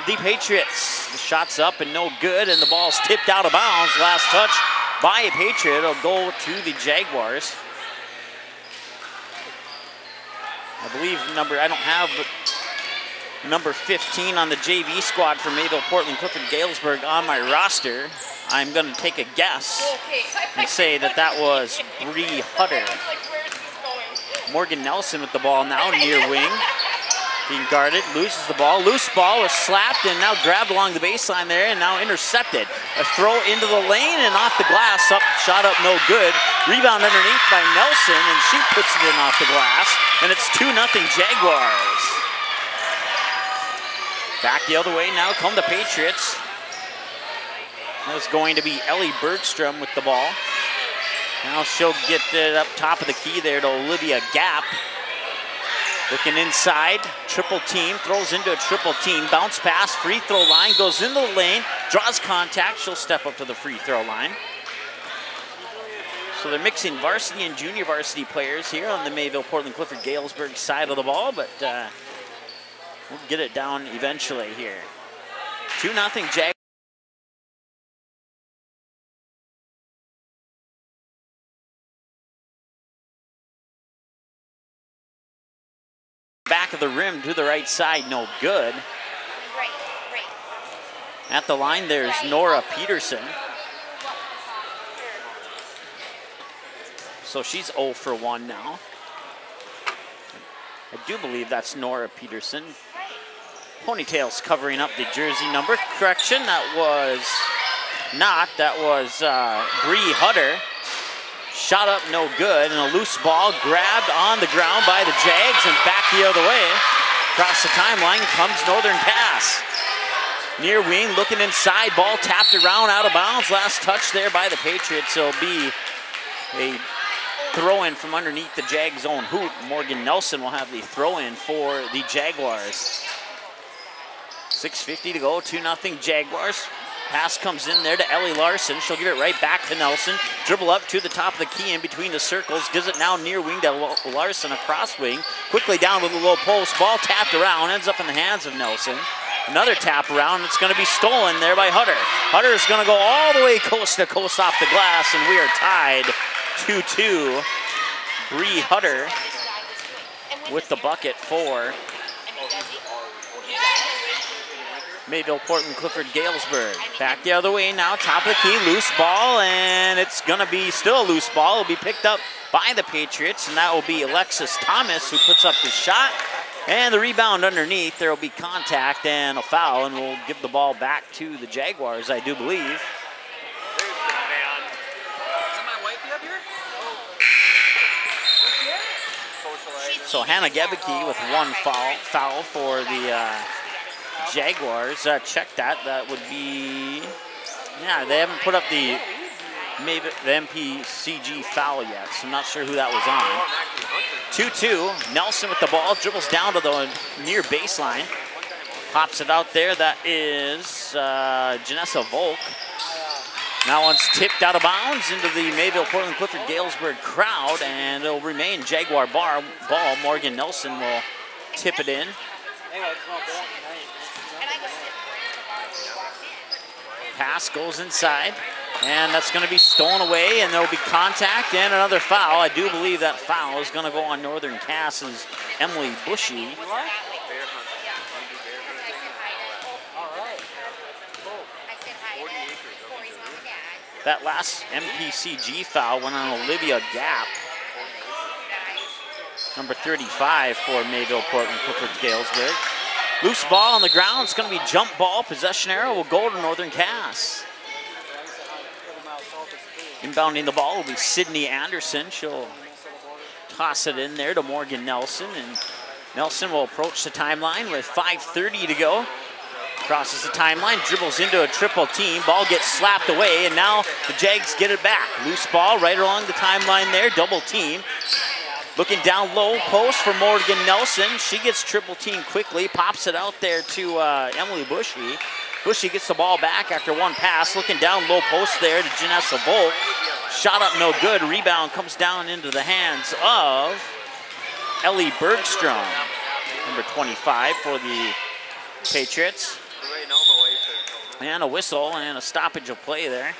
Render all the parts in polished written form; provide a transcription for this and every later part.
the Patriots. The shot's up and no good, and the ball's tipped out of bounds. Last touch by a Patriot. It'll go to the Jaguars. I believe I don't have number 15 on the JV squad for Mayville, Portland, Clifford, Galesburg on my roster. I'm going to take a guess and say that that was Bree Hutter. Morgan Nelson with the ball now near wing. Being guarded, loses the ball. Loose ball was slapped and now grabbed along the baseline there and now intercepted. A throw into the lane and off the glass. Shot up, no good. Rebound underneath by Nelson and she puts it in off the glass. And it's 2-0 Jaguars. Back the other way now come the Patriots. That's going to be Ellie Bergstrom with the ball. Now she'll get it up top of the key there to Olivia Gap. Looking inside, triple team, throws into a triple team, bounce pass, free throw line, goes into the lane, draws contact, she'll step up to the free throw line. So they're mixing varsity and junior varsity players here on the Mayville, Portland, Clifford, Galesburg side of the ball, but we'll get it down eventually here. 2-0 Jaguars. Back of the rim to the right side, no good. At the line, there's Nora Peterson. So she's 0 for 1 now. I do believe that's Nora Peterson. Ponytails covering up the jersey number. Correction, that was not. That was Bree Hutter. Shot up, no good, and a loose ball grabbed on the ground by the Jags and back the other way. Across the timeline comes Northern Cass. Near wing, looking inside, ball tapped around, out of bounds. Last touch there by the Patriots. It'll be a throw-in from underneath the Jags' own hoop. Morgan Nelson will have the throw-in for the Jaguars. 6:50 to go, 2-0 Jaguars. Pass comes in there to Ellie Larson. She'll get it right back to Nelson. Dribble up to the top of the key in between the circles. Gives it now near wing to Larson, across wing. Quickly down to the low post. Ball tapped around, ends up in the hands of Nelson. Another tap around. It's going to be stolen there by Hutter. Hutter is going to go all the way coast to coast off the glass, and we are tied 2-2. Bree Hutter with the bucket for Mayville, Portland, Clifford, Galesburg. Back the other way now, top of the key, loose ball, and it's gonna be still a loose ball. It'll be picked up by the Patriots, and that will be Alexis Thomas who puts up the shot. And the rebound underneath, there will be contact and a foul, and we'll give the ball back to the Jaguars, I do believe. So Hannah Gebeke with one foul for the Jaguars. Check that. That would be, yeah, they haven't put up the MPCG foul yet, so I'm not sure who that was on. 2-2. Nelson with the ball, dribbles down to the near baseline. Pops it out there. That is Janessa Volk. Now one's tipped out of bounds into the Mayville, Portland, Clifford, Galesburg crowd, and it'll remain Jaguar ball. Morgan Nelson will tip it in. Pass goes inside, and that's going to be stolen away, and there'll be contact and another foul. I do believe that foul is going to go on Northern Cass's Emily Bushy. That last MPCG foul went on Olivia Gap, number 35 for Mayville, Portland, Clifford, Galesburg. Loose ball on the ground. It's going to be jump ball. Possession arrow will go to Northern Cass. Inbounding the ball will be Sydney Anderson. She'll toss it in there to Morgan Nelson, and Nelson will approach the timeline with 5:30 to go. Crosses the timeline, dribbles into a triple team. Ball gets slapped away, and now the Jags get it back. Loose ball right along the timeline there, double team. Looking down low, post for Morgan Nelson. She gets triple team quickly, pops it out there to Emily Bushy. Bushy gets the ball back after one pass. Looking down low post there to Janessa Volk. Shot up no good. Rebound comes down into the hands of Ellie Bergstrom, number 25 for the Patriots. And a whistle and a stoppage of play there.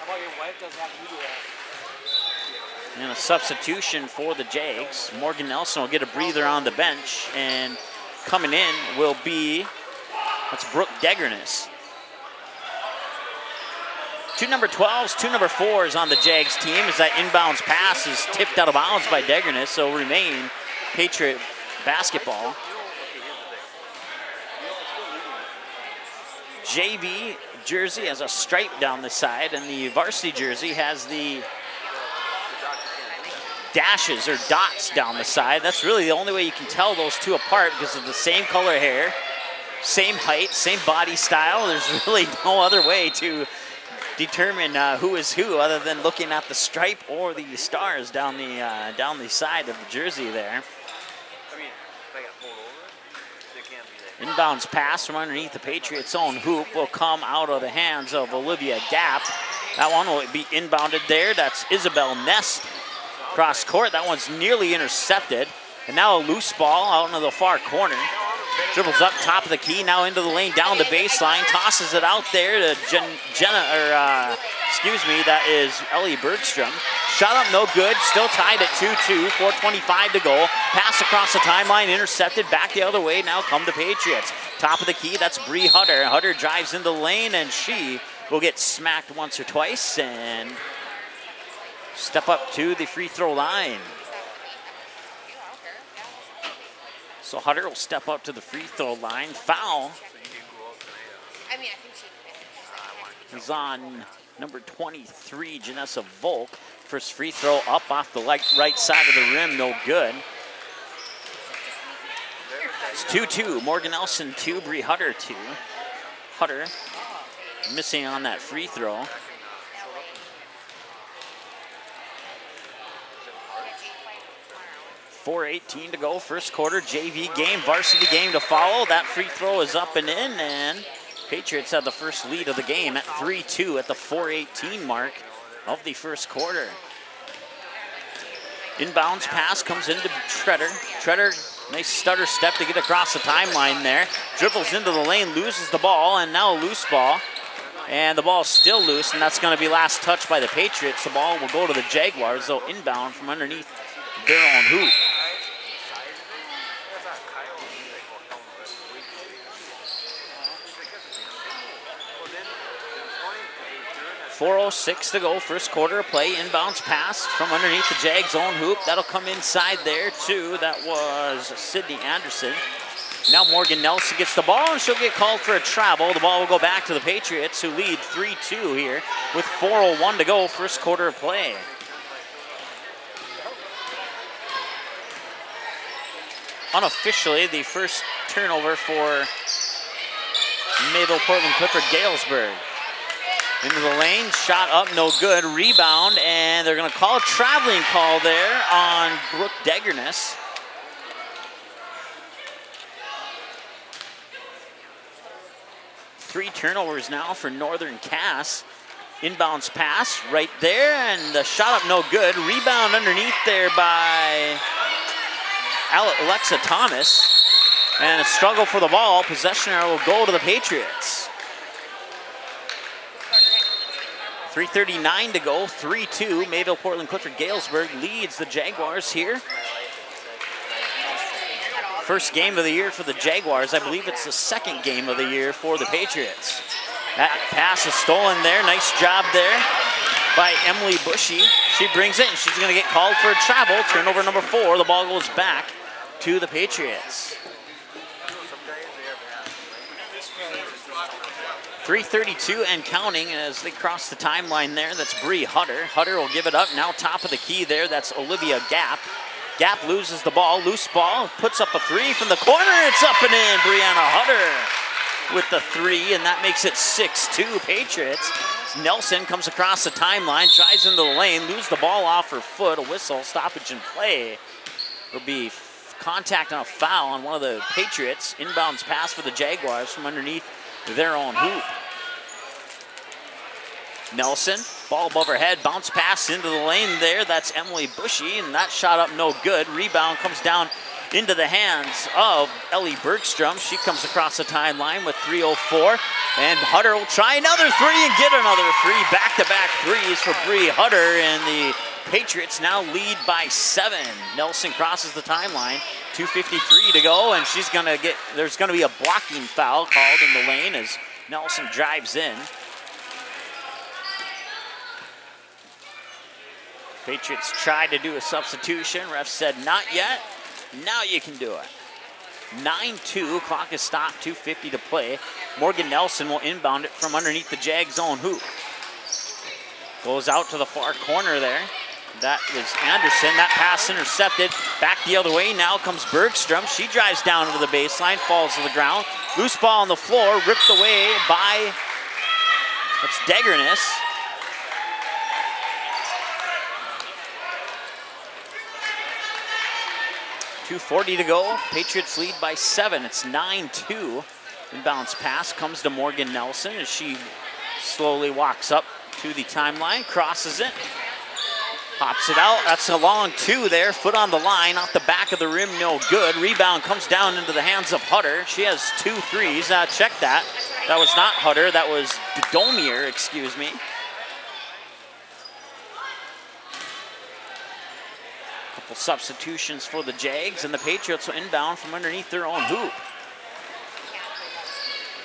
And a substitution for the Jags. Morgan Nelson will get a breather on the bench, and coming in will be, that's Brooke Degernis. 2 number 12s, 2 number 4s on the Jags team as that inbounds pass is tipped out of bounds by Degernis, so remain Patriot basketball. JV jersey has a stripe down the side, and the varsity jersey has the dashes or dots down the side. That's really the only way you can tell those two apart because of the same color hair, same height, same body style. There's really no other way to determine who is who other than looking at the stripe or the stars down the side of the jersey there. Inbounds pass from underneath the Patriots' own hoop will come out of the hands of Olivia Gap. That one will be inbounded there. That's Isabel Nest cross court. That one's nearly intercepted. And now a loose ball out into the far corner. Dribbles up top of the key, now into the lane, down the baseline, tosses it out there to that is Ellie Bergstrom. Shot up, no good, still tied at 2-2, 4:25 to go. Pass across the timeline, intercepted, back the other way, now come the Patriots. Top of the key, that's Bree Hutter. Hutter drives into the lane, and she will get smacked once or twice and step up to the free throw line. So Hutter will step up to the free throw line. Foul is on number 23, Janessa Volk. First free throw up off the right side of the rim, no good. It's 2-2, Morgan Nelson 2, Bree Hutter 2. Hutter missing on that free throw. .4:18 to go, first quarter, JV game, varsity game to follow. That free throw is up and in, and Patriots have the first lead of the game at 3-2 at the 4:18 mark of the first quarter. Inbounds pass comes into Treader. Treader, nice stutter step to get across the timeline there. Dribbles into the lane, loses the ball, and now a loose ball. And the ball is still loose, and that's going to be last touch by the Patriots. The ball will go to the Jaguars, though inbound from underneath their own hoop. .406 to go, first quarter of play. Inbounds pass from underneath the Jags' own hoop. That'll come inside there, too. That was Sydney Anderson. Now Morgan Nelson gets the ball, and she'll get called for a travel. The ball will go back to the Patriots, who lead 3-2 here with 4:01 to go, first quarter of play. Unofficially, the first turnover for Mayville Portland Clifford Galesburg. Into the lane, shot up, no good, rebound, and they're going to call a traveling call there on Brooke Degernis. Three turnovers now for Northern Cass. Inbounds pass right there, and the shot up, no good. Rebound underneath there by Alexa Thomas, and a struggle for the ball. Possession arrow will go to the Patriots. 3:39 to go, 3-2. Mayville Portland Clifford Galesburg leads the Jaguars here. First game of the year for the Jaguars. I believe it's the second game of the year for the Patriots. That pass is stolen there. Nice job there by Emily Bushy. She brings it, and she's going to get called for a travel. Turnover number 4. The ball goes back to the Patriots. 3:32 and counting as they cross the timeline there. That's Bree Hutter. Hutter will give it up. Now top of the key there. That's Olivia Gap. Gap loses the ball. Loose ball. Puts up a three from the corner. It's up and in. Brianna Hutter with the three, and that makes it 6-2 Patriots. Nelson comes across the timeline, drives into the lane, loses the ball off her foot. A whistle, stoppage in play. It'll be contact on a foul on one of the Patriots. Inbounds pass for the Jaguars from underneath their own hoop. Nelson, ball above her head, bounce pass into the lane there. That's Emily Bushy, and that shot up no good. Rebound comes down into the hands of Ellie Bergstrom. She comes across the timeline with 3:04. And Hutter will try another three and get another three. Back-to-back threes for Bree Hutter, and the Patriots now lead by 7. Nelson crosses the timeline, 2:53 to go, and there's gonna be a blocking foul called in the lane as Nelson drives in. Patriots tried to do a substitution. Ref said not yet. Now you can do it. 9-2, clock is stopped, 2:50 to play. Morgan Nelson will inbound it from underneath the Jags' own hoop. Goes out to the far corner there. That was Anderson. That pass intercepted. Back the other way. Now comes Bergstrom. She drives down to the baseline, falls to the ground. Loose ball on the floor, ripped away by, that's Degernis. .240 to go. Patriots lead by 7. It's 9-2. Inbounds pass comes to Morgan Nelson as she slowly walks up to the timeline, crosses it, pops it out. That's a long 2 there. Foot on the line, off the back of the rim, no good. Rebound comes down into the hands of Hutter. She has 2 threes. Check that. That was not Hutter. That was Domier, excuse me. Couple substitutions for the Jags, and the Patriots will inbound from underneath their own hoop.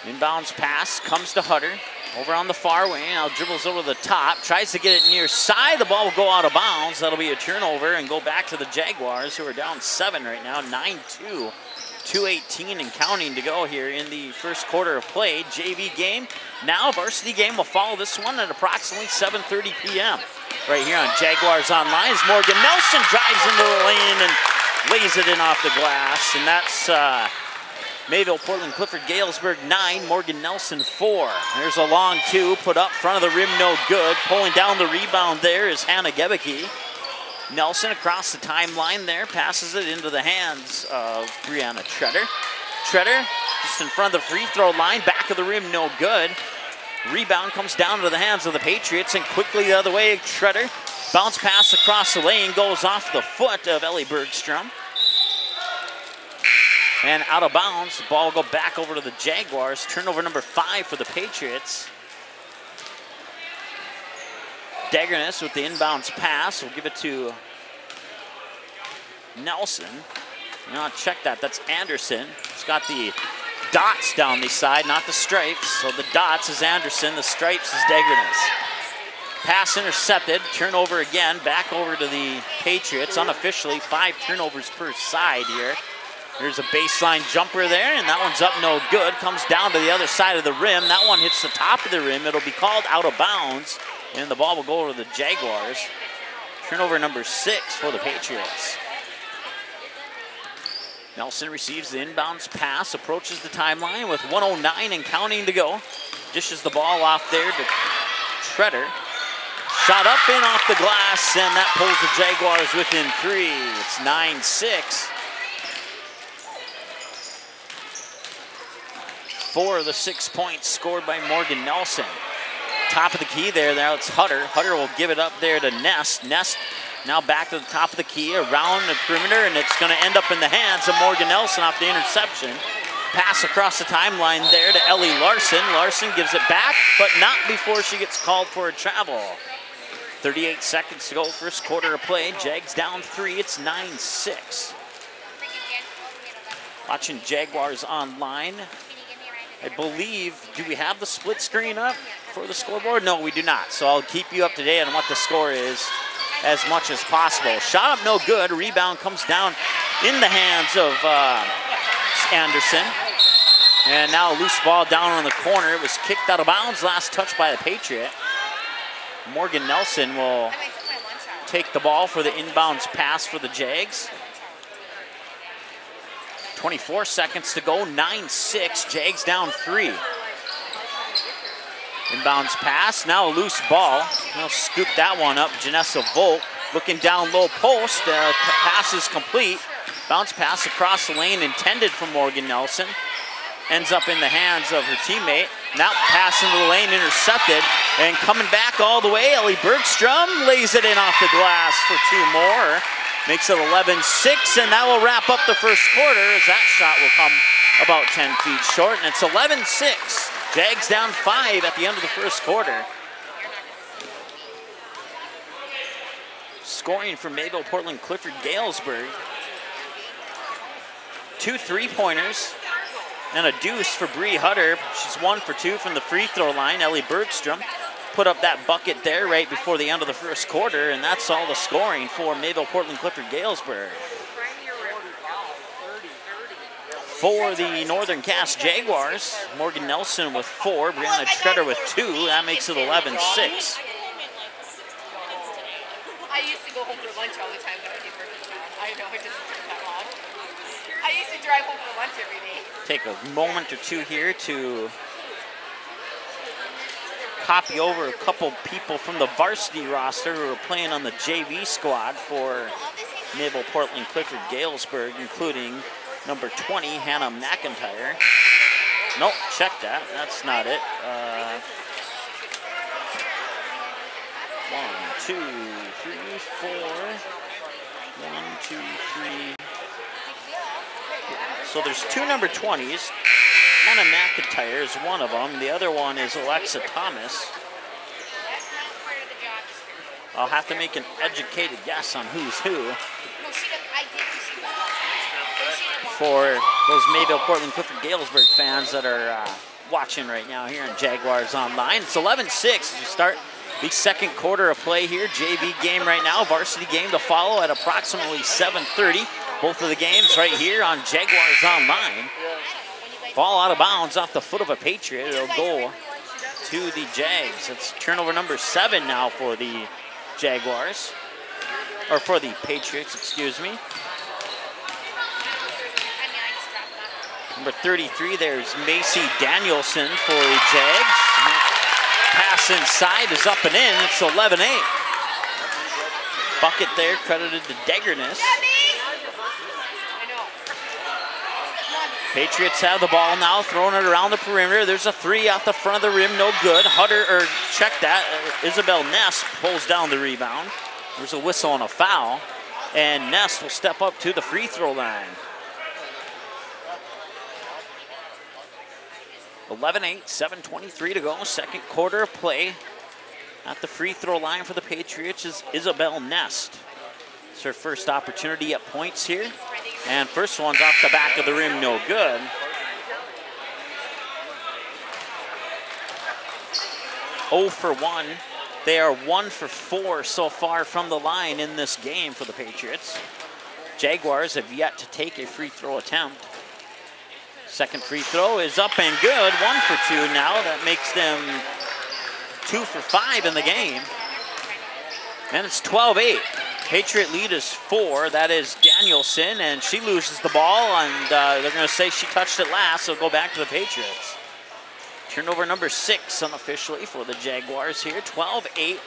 Inbounds pass comes to Hutter. Over on the far wing, now dribbles over the top, tries to get it near side. The ball will go out of bounds. That'll be a turnover and go back to the Jaguars, who are down 7 right now, 9-2. 2:18 and counting to go here in the first quarter of play. JV game. Now varsity game will follow this one at approximately 7:30 p.m. right here on Jaguars Online as Morgan Nelson drives into the lane and lays it in off the glass. And that's Mayville, Portland, Clifford, Galesburg 9, Morgan Nelson 4. There's a long 2 put up front of the rim, no good. Pulling down the rebound there is Hannah Gebeke. Nelson across the timeline there, passes it into the hands of Brianna Treader. Treader just in front of the free throw line, back of the rim, no good. Rebound comes down to the hands of the Patriots, and quickly the other way, Treader. Bounce pass across the lane, goes off the foot of Ellie Bergstrom. And out of bounds, the ball will go back over to the Jaguars. Turnover number 5 for the Patriots. Degernis with the inbounds pass. We'll give it to Nelson. Now check that. That's Anderson. It's got the dots down the side, not the stripes. So the dots is Anderson. The stripes is Degernis. Pass intercepted. Turnover again. Back over to the Patriots. Unofficially, 5 turnovers per side here. There's a baseline jumper there, and that one's up no good. Comes down to the other side of the rim. That one hits the top of the rim. It'll be called out of bounds. And the ball will go over to the Jaguars. Turnover number 6 for the Patriots. Nelson receives the inbounds pass, approaches the timeline with 1:09 and counting to go. Dishes the ball off there to Treader. Shot up and off the glass, and that pulls the Jaguars within 3. It's 9-6. 4 of the 6 points scored by Morgan Nelson. Top of the key there, now it's Hutter. Hutter will give it up there to Nest. Nest now back to the top of the key, around the perimeter, and it's going to end up in the hands of Morgan Nelson off the interception. Pass across the timeline there to Ellie Larson. Larson gives it back, but not before she gets called for a travel. 38 seconds to go, first quarter of play. Jags down 3, it's 9-6. Watching Jaguars Online. I believe, do we have the split screen up for the scoreboard? No, we do not. So I'll keep you up to date on what the score is as much as possible. Shot up no good. Rebound comes down in the hands of Anderson. And now a loose ball down on the corner. It was kicked out of bounds. Last touch by the Patriot. Morgan Nelson will take the ball for the inbounds pass for the Jags. 24 seconds to go, 9-6, Jags down 3. Inbounds pass, now a loose ball. They'll scoop that one up. Janessa Volk looking down low post. Pass is complete. Bounce pass across the lane intended for Morgan Nelson. Ends up in the hands of her teammate. Now pass into the lane, intercepted. And coming back all the way, Ellie Bergstrom lays it in off the glass for 2 more. Makes it 11-6, and that will wrap up the first quarter as that shot will come about 10 feet short, and it's 11-6. Jags down 5 at the end of the first quarter. Scoring for Mayville, Portland, Clifford, Galesburg. 2 3-pointers and a deuce for Bree Hutter. She's 1 for 2 from the free throw line. Ellie Bergstrom put up that bucket there right before the end of the first quarter, and that's all the scoring for Mayville, Portland, Clifford, Galesburg. For the Northern Cass Jaguars, Morgan Nelson with 4, Brianna Treader with 2. That makes it 11-6. I used to go home for lunch all the time when I did work. I know it doesn't take that long. I used to drive home for lunch every day. Take a moment or two here to copy over a couple people from the varsity roster who are playing on the JV squad for Mayville, Portland, Clifford, Galesburg, including number 20, Hannah McIntyre. Nope, check that. That's not it. 1, 2, 3, 4. 1, 2, 3. So there's 2 number 20s. Hannah McIntyre is one of them. The other one is Alexa Thomas. I'll have to make an educated guess on who's who. For those Mayville, Portland, Clifford, Galesburg fans that are watching right now here on Jaguars Online. It's 11-6 as we start the second quarter of play here. JV game right now, varsity game to follow at approximately 7:30. Both of the games right here on Jaguars Online. Ball out of bounds off the foot of a Patriot. It'll go to the Jags. It's turnover number 7 now for the Jaguars. Or for the Patriots, excuse me. Number 33, there's Macy Danielson for the Jags. Pass inside is up and in. It's 11-8. Bucket there credited to Deggerness. Patriots have the ball now, throwing it around the perimeter. There's a 3 off the front of the rim, no good. Hutter, or check that, Isabel Ness pulls down the rebound. There's a whistle and a foul, and Ness will step up to the free throw line. 11-8, 7:23 to go, second quarter of play. At the free throw line for the Patriots is Isabel Nest. It's her first opportunity at points here. And first one's off the back of the rim, no good. Oh for 1. They are 1 for 4 so far from the line in this game for the Patriots. Jaguars have yet to take a free throw attempt. Second free throw is up and good. 1 for 2 now. That makes them 2 for 5 in the game. And it's 12-8. Patriot lead is 4. That is Danielson, and she loses the ball, and they're going to say she touched it last, so go back to the Patriots. Turnover number 6 unofficially for the Jaguars here. 12-8.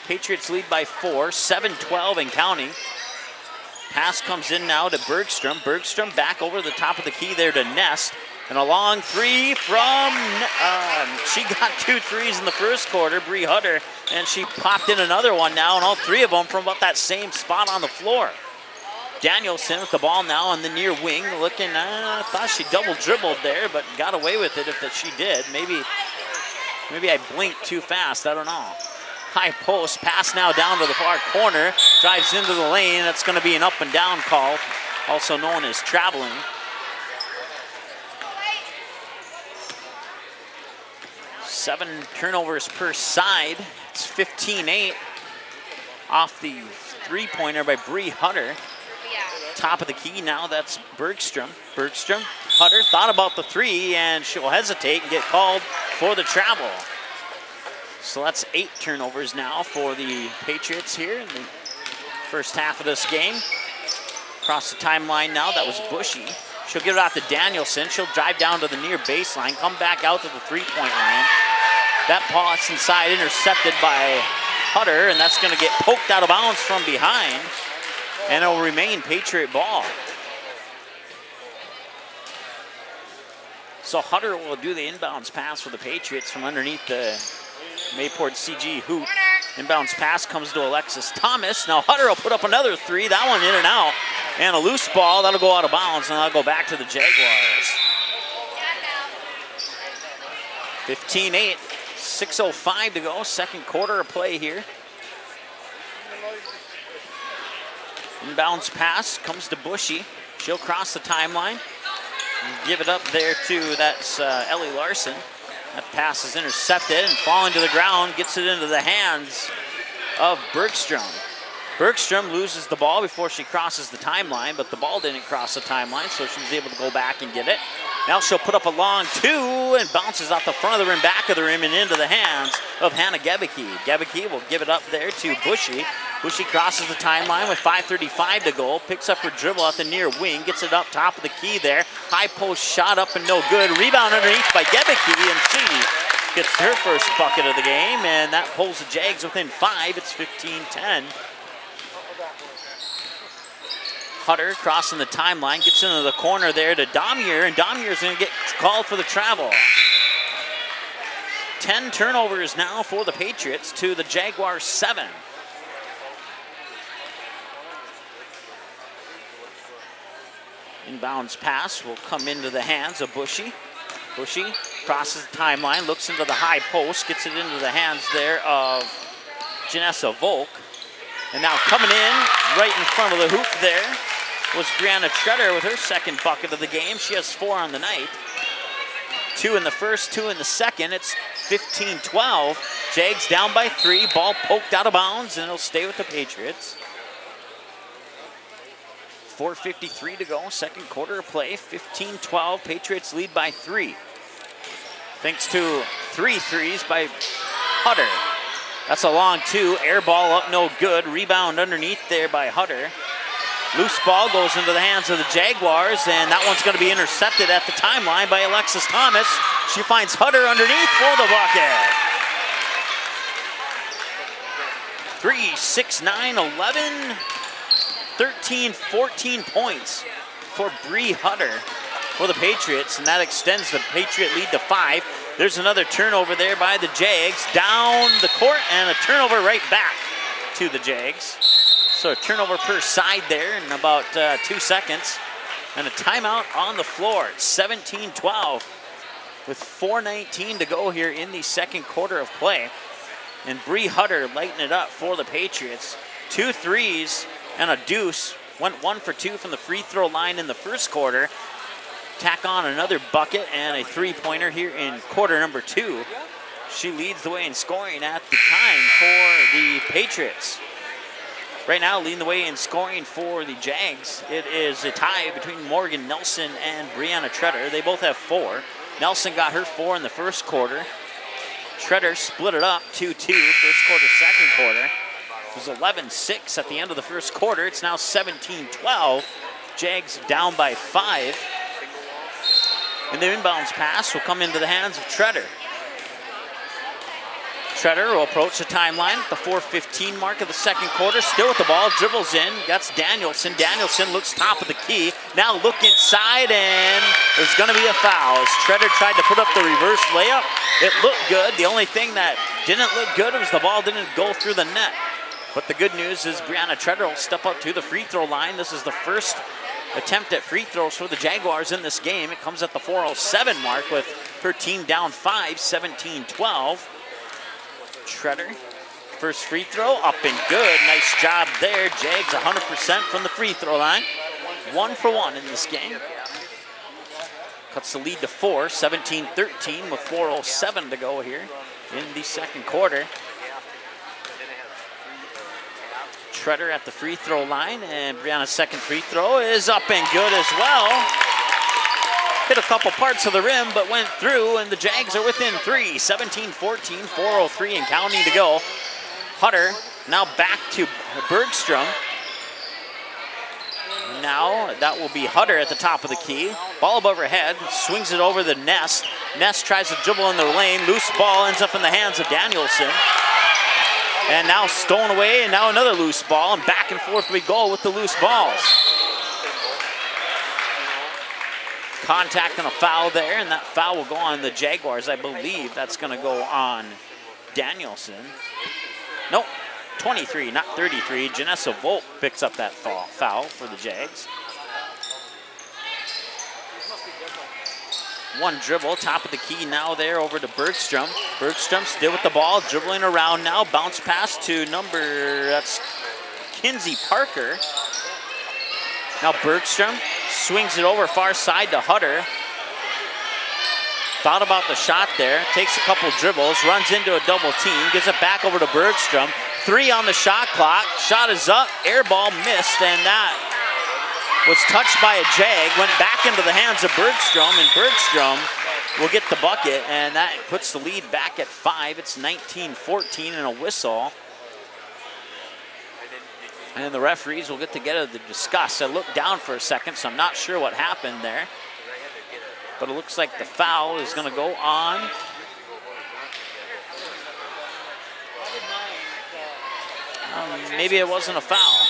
Patriots lead by 4. 7-12 and counting. Pass comes in now to Bergstrom. Bergstrom back over the top of the key there to Nest. And a long 3 from, she got 2 threes in the first quarter, Bree Hutter, and she popped in another one now, and all 3 of them from about that same spot on the floor. Danielson with the ball now on the near wing, looking, I thought she double dribbled there, but got away with it if that she did. Maybe I blinked too fast, I don't know. High post, pass now down to the far corner, drives into the lane. That's going to be an up and down call, also known as traveling. Seven turnovers per side. It's 15-8 off the three-pointer by Bree Hutter. Top of the key now, that's Bergstrom. Bergstrom, Hutter thought about the 3, and she'll hesitate and get called for the travel. So that's 8 turnovers now for the Patriots here in the first half of this game. Across the timeline now, that was Bushy. She'll give it out to Danielson. She'll drive down to the near baseline, come back out to the three-point line. That pass inside intercepted by Hutter, and that's going to get poked out of bounds from behind, and it'll remain Patriot ball. So Hutter will do the inbounds pass for the Patriots from underneath the MayPortCG hoop. Inbounds pass comes to Alexis Thomas. Now Hutter will put up another three. That one in and out. And a loose ball. That'll go out of bounds, and that'll go back to the Jaguars. 15-8. 6:05 to go. Second quarter of play here. Inbounds pass comes to Bushy. She'll cross the timeline. And give it up there to, that's Ellie Larson. That pass is intercepted and falling to the ground, gets it into the hands of Bergstrom. Bergstrom loses the ball before she crosses the timeline, but the ball didn't cross the timeline, so she was able to go back and get it. Now she'll put up a long two and bounces out the front of the rim, back of the rim, and into the hands of Hannah Gebeke. Gebeke will give it up there to Bushy. Bushy crosses the timeline with 5:35 to go, picks up her dribble at the near wing, gets it up top of the key there. High post shot up and no good. Rebound underneath by Gebeke, and she gets her first bucket of the game, and that pulls the Jags within 5. It's 15-10. Hutter crossing the timeline, gets into the corner there to Damier, and Damier's going to get called for the travel. 10 turnovers now for the Patriots to the Jaguars 7. Inbounds pass will come into the hands of Bushy. Bushy crosses the timeline, looks into the high post, gets it into the hands there of Janessa Volk. And now coming in right in front of the hoop there was Brianna Treader with her second bucket of the game. She has 4 on the night. 2 in the first, 2 in the second. It's 15-12. Jags down by 3. Ball poked out of bounds, and it'll stay with the Patriots. 4:53 to go. Second quarter of play. 15-12. Patriots lead by 3. Thanks to 3 threes by Hutter. That's a long 2. Air ball up, no good. Rebound underneath there by Hutter. Loose ball goes into the hands of the Jaguars, and that one's going to be intercepted at the timeline by Alexis Thomas. She finds Hutter underneath for the bucket. 3, 6, 9, 11, 13, 14 points for Bree Hutter for the Patriots, and that extends the Patriot lead to 5. There's another turnover there by the Jags. Down the court, and a turnover right back to the Jags. So a turnover per side there in about 2 seconds. And a timeout on the floor. It's 17-12 with 4:19 to go here in the second quarter of play. And Bree Hutter lighting it up for the Patriots. 2 threes and a deuce. Went 1 for 2 from the free throw line in the first quarter. Tack on another bucket and a 3-pointer here in quarter number 2. She leads the way in scoring at the time for the Patriots. Right now, leading the way in scoring for the Jags, it is a tie between Morgan Nelson and Brianna Treader. They both have 4. Nelson got her 4 in the first quarter. Treader split it up 2-2, first quarter, second quarter. It was 11-6 at the end of the first quarter. It's now 17-12. Jags down by 5. And the inbounds pass will come into the hands of Treader. Treader will approach the timeline at the 4:15 mark of the second quarter. Still with the ball, dribbles in. That's Danielson. Danielson looks top of the key. Now look inside, and there's going to be a foul. As Treader tried to put up the reverse layup, it looked good. The only thing that didn't look good was the ball didn't go through the net. But the good news is Brianna Treader will step up to the free throw line. This is the first attempt at free throws for the Jaguars in this game. It comes at the 4:07 mark with her team down 5, 17-12. Treader, first free throw, up and good. Nice job there. Jags 100% from the free throw line. 1 for 1 in this game. Cuts the lead to 4, 17-13 with 4:07 to go here in the second quarter. Treader at the free throw line, and Brianna's second free throw is up and good as well. Hit a couple parts of the rim, but went through, and the Jags are within 3. 17-14, 4:03 and counting to go. Hutter now back to Bergstrom. Now that will be Hutter at the top of the key. Ball above her head, swings it over the Nest. Nest tries to dribble in the lane. Loose ball ends up in the hands of Danielson. And now stolen away, and now another loose ball, and back and forth we go with the loose balls. Contact and a foul there, and that foul will go on the Jaguars. I believe that's going to go on Danielson. Nope, 23, not 33. Janessa Volk picks up that foul for the Jags. One dribble, top of the key now there over to Bergstrom. Bergstrom still with the ball, dribbling around now. Bounce pass to that's Kinsey Parker. Now Bergstrom swings it over far side to Hutter. Thought about the shot there, takes a couple dribbles, runs into a double team, gives it back over to Bergstrom. 3 on the shot clock, shot is up, air ball missed, and that was touched by a Jag, went back into the hands of Bergstrom, and Bergstrom will get the bucket, and that puts the lead back at 5. It's 19-14 and a whistle. And the referees will get together to discuss. I looked down for a second, so I'm not sure what happened there. But it looks like the foul is going to go on. Maybe it wasn't a foul.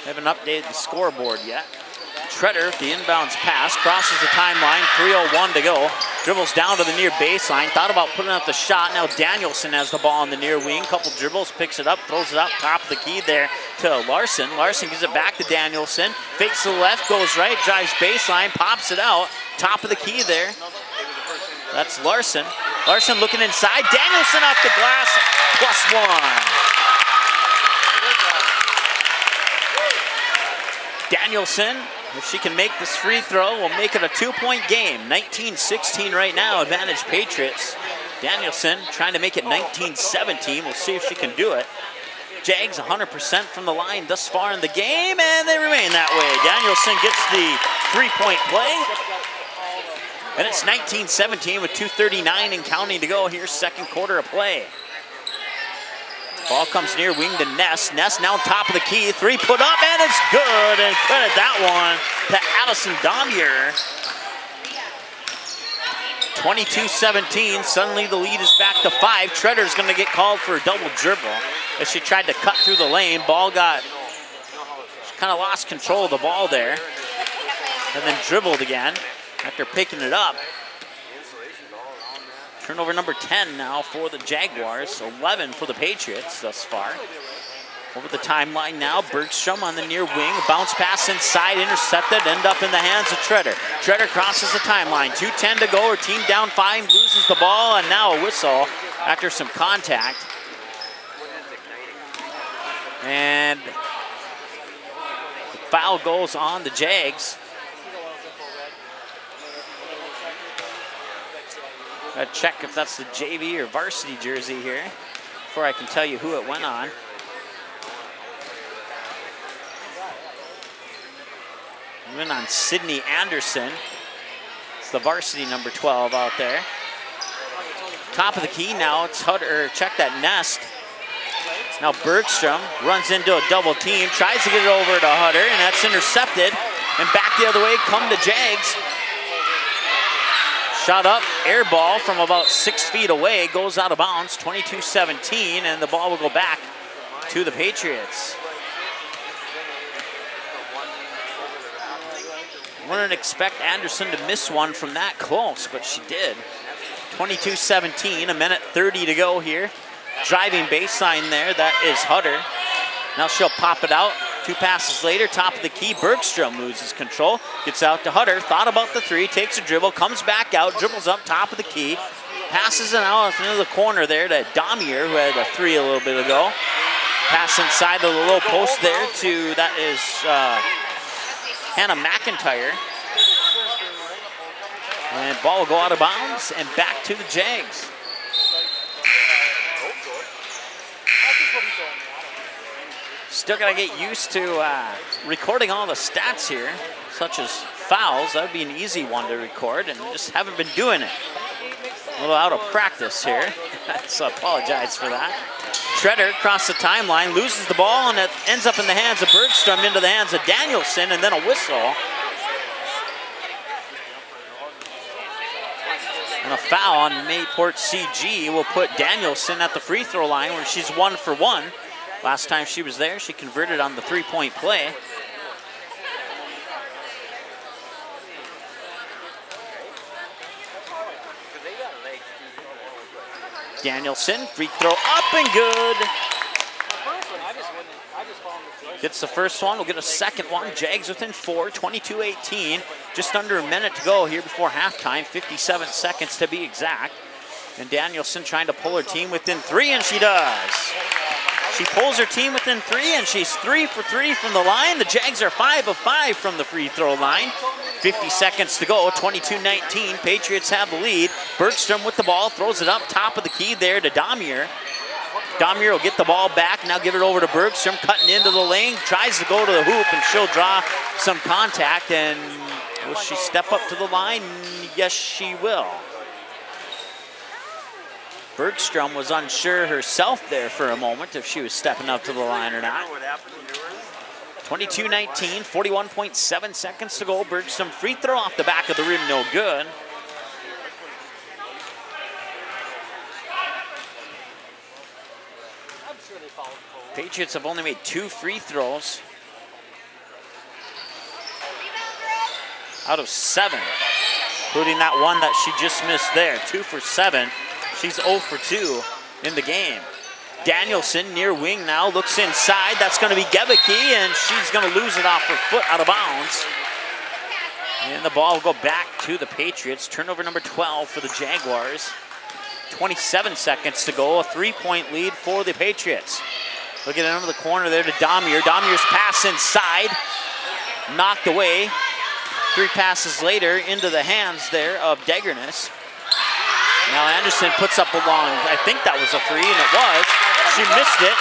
They haven't updated the scoreboard yet. Treader, the inbounds pass, crosses the timeline, 3:01 to go. Dribbles down to the near baseline, thought about putting up the shot. Now Danielson has the ball on the near wing, couple dribbles, picks it up, throws it up, top of the key there to Larson. Larson gives it back to Danielson, fakes to the left, goes right, drives baseline, pops it out, top of the key there. That's Larson. Larson looking inside, Danielson off the glass, +1. Danielson, if she can make this free throw, will make it a 2-point game. 19-16 right now, advantage Patriots. Danielson trying to make it 19-17. We'll see if she can do it. Jags 100% from the line thus far in the game, and they remain that way. Danielson gets the 3-point play. And it's 19-17 with 2:39 and counting to go. Here's second quarter of play. Ball comes near wing to Ness. Ness now top of the key. 3 put up, and it's good. And credit that one to Addison Damier. 22-17. Suddenly the lead is back to 5. Treader's going to get called for a double dribble as she tried to cut through the lane. She kind of lost control of the ball there. And then dribbled again after picking it up. Turnover number 10 now for the Jaguars, 11 for the Patriots thus far. Over the timeline now, Bergstrom on the near wing, bounce pass inside, intercepted, end up in the hands of Treader. Treader crosses the timeline, 2:10 to go, her team down 5, loses the ball, and now a whistle after some contact. And the foul goes on the Jags. Gotta check if that's the JV or varsity jersey here before I can tell you who it went on. It went on Sydney Anderson. It's the varsity number 12 out there. Top of the key now, it's Hutter, check that Nest. Now Bergstrom runs into a double team, tries to get it over to Hutter, and that's intercepted. And back the other way come the Jags. Shot up, air ball from about 6 feet away, goes out of bounds, 22-17, and the ball will go back to the Patriots. Wouldn't expect Anderson to miss one from that close, but she did. 22-17, 1:30 to go here. Driving baseline there, that is Hutter. Now she'll pop it out. 2 passes later, top of the key, Bergstrom loses control, gets out to Hutter, thought about the 3, takes a dribble, comes back out, dribbles up top of the key, passes it out into the corner there to Damier, who had a 3 a little bit ago. Pass inside of the low post there to, that is Hannah McIntyre. And ball will go out of bounds and back to the Jags. Still got to get used to recording all the stats here, such as fouls. That would be an easy one to record, and just haven't been doing it. A little out of practice here, so I apologize for that. Treader across the timeline, loses the ball, and it ends up in the hands of Bergstrom, into the hands of Danielson, and then a whistle. And a foul on MayPortCG will put Danielson at the free throw line, where she's 1 for 1. Last time she was there, she converted on the 3-point play. Danielson, free throw up and good. Gets the first one, we'll get a second one. Jags within 4, 22-18. Just under a minute to go here before halftime, 57 seconds to be exact. And Danielson trying to pull her team within 3, and she does. She pulls her team within 3, and she's 3 for 3 from the line. The Jags are 5 of 5 from the free throw line. 50 seconds to go, 22-19. Patriots have the lead. Bergstrom with the ball, throws it up top of the key there to Damier. Damier will get the ball back, now give it over to Bergstrom, cutting into the lane, tries to go to the hoop, and she'll draw some contact. And will she step up to the line? Yes, she will. Bergstrom was unsure herself there for a moment if she was stepping up to the line or not. 22-19, 41.7 seconds to go. Bergstrom free throw off the back of the rim, no good. Patriots have only made 2 free throws out of 7, including that one that she just missed there. 2 for 7. She's 0 for 2 in the game. Danielson near wing now, looks inside. That's going to be Gebicki, and she's going to lose it off her foot out of bounds. And the ball will go back to the Patriots. Turnover number 12 for the Jaguars. 27 seconds to go, a 3-point lead for the Patriots. Look at it over the corner there to Damier. Damier's pass inside, knocked away. 3 passes later into the hands there of Degernes. Now Anderson puts up a long, I think that was a 3, and it was. She missed it,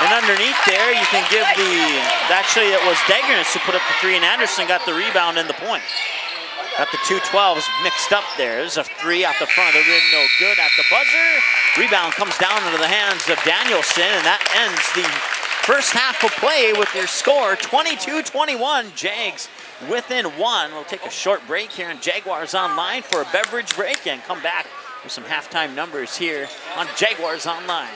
and underneath there you can give the, actually it was Degernes who put up the 3, and Anderson got the rebound and the point. Got the 2 12s mixed up there. There's a 3 out the front of the rim, no good at the buzzer. Rebound comes down into the hands of Danielson, and that ends the first half of play with their score, 22-21. Jags within 1. We'll take a short break here on Jaguars Online for a beverage break and come back with some halftime numbers here on Jaguars Online.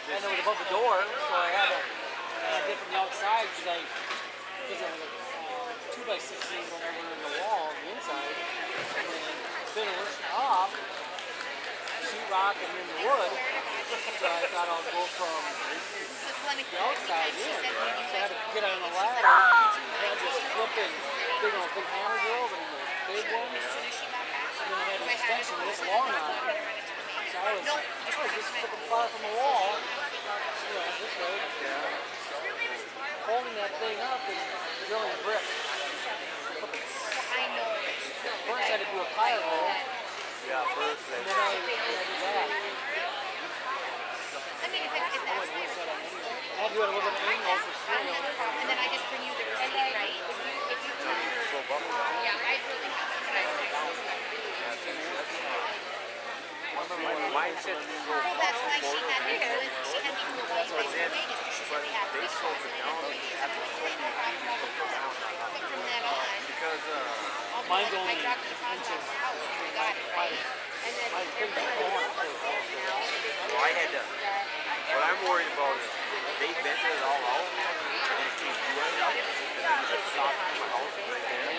And it was above the door, so I had to get from the outside because it was a 2x16 over in the wall on the inside, and then finish off, sheetrock, and then the wood. So I thought I'll go from the outside in. So I had to get on the ladder, I had this flipping big hammer drill, and the big one, and then I had an extension this long on it. So I was just flipping far from the wall. This way, holding that thing up and drilling a brick. First I had to do a tire roll. Yeah, first. And then I did that. I had to do it a little bit of angle for serial. And then I just bring you the receipt, right? If you tell me. Yeah, I really have to. Mine said Well, that's why she had me go. She had me do a white place in Vegas because she said we have this one. But from then on, because mine's I only dropped the phone off the house and we got it, right? And then so I had to, what I'm worried about is they vented it all out and it came right up and then it just stopped in my house right there.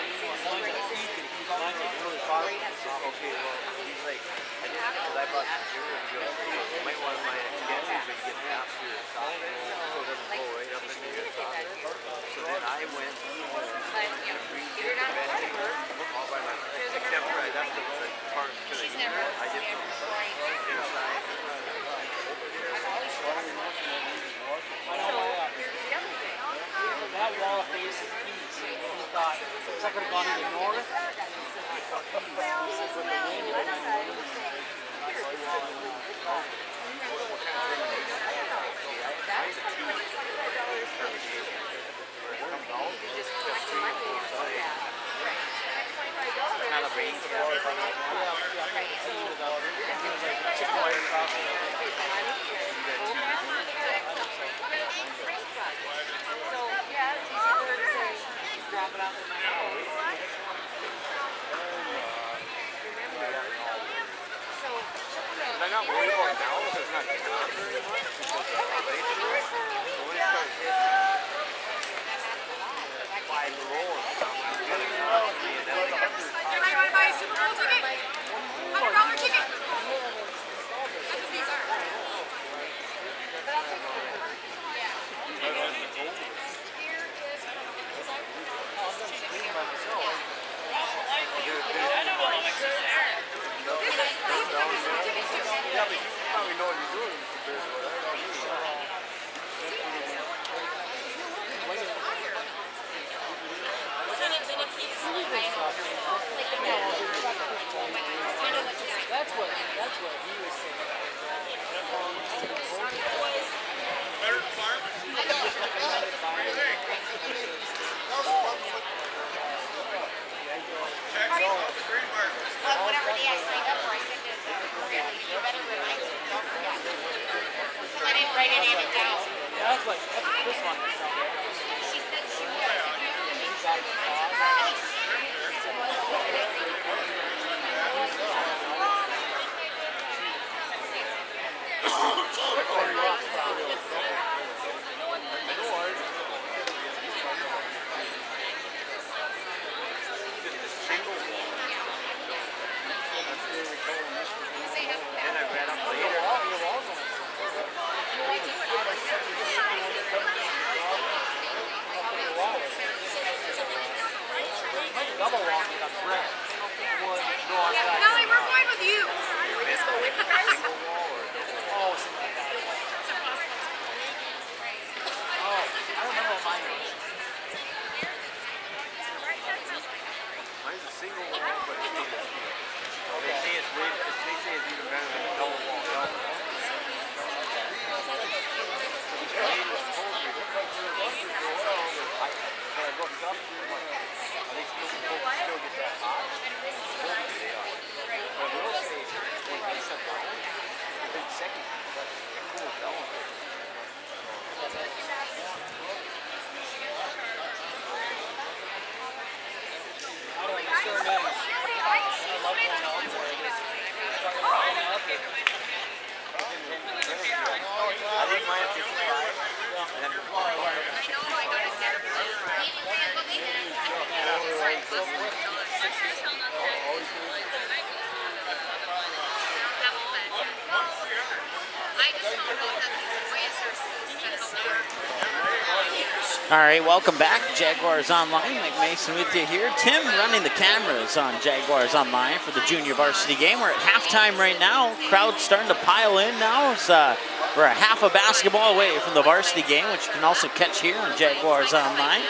Mine's really far. Okay, well, he's like, I didn't, because I bought the gear and you might want my extensions and get past your socket so it doesn't go right up into your socket. So then I went and redid the venting all by myself, except for I left the part to the heater. I did the inside. That wall faces east, and he thought, it's not going to go to the north. Kind of range. write any of it down. Yeah, that's like this one. She said she was. And I read up later. Double walk with a brick would go on that. Kelly, we're going with you. Oh, something like that. Oh, I don't remember what mine was. Mine's a single wall, but it's stainless steel. They say it's way, they say it's even better than a double wall. When I looked up, they still get that hot. They are. But I will say, when they shut down, within seconds, it cools down. I don't know, it sure is. I love going out there. I think mine is 55. And then All right, welcome back. Jaguars Online. Mike Mason with you here. Tim running the cameras on Jaguars Online for the junior varsity game. We're at halftime right now. Crowd's starting to pile in now. We're a half a basketball away from the varsity game, which you can also catch here on Jaguars Online.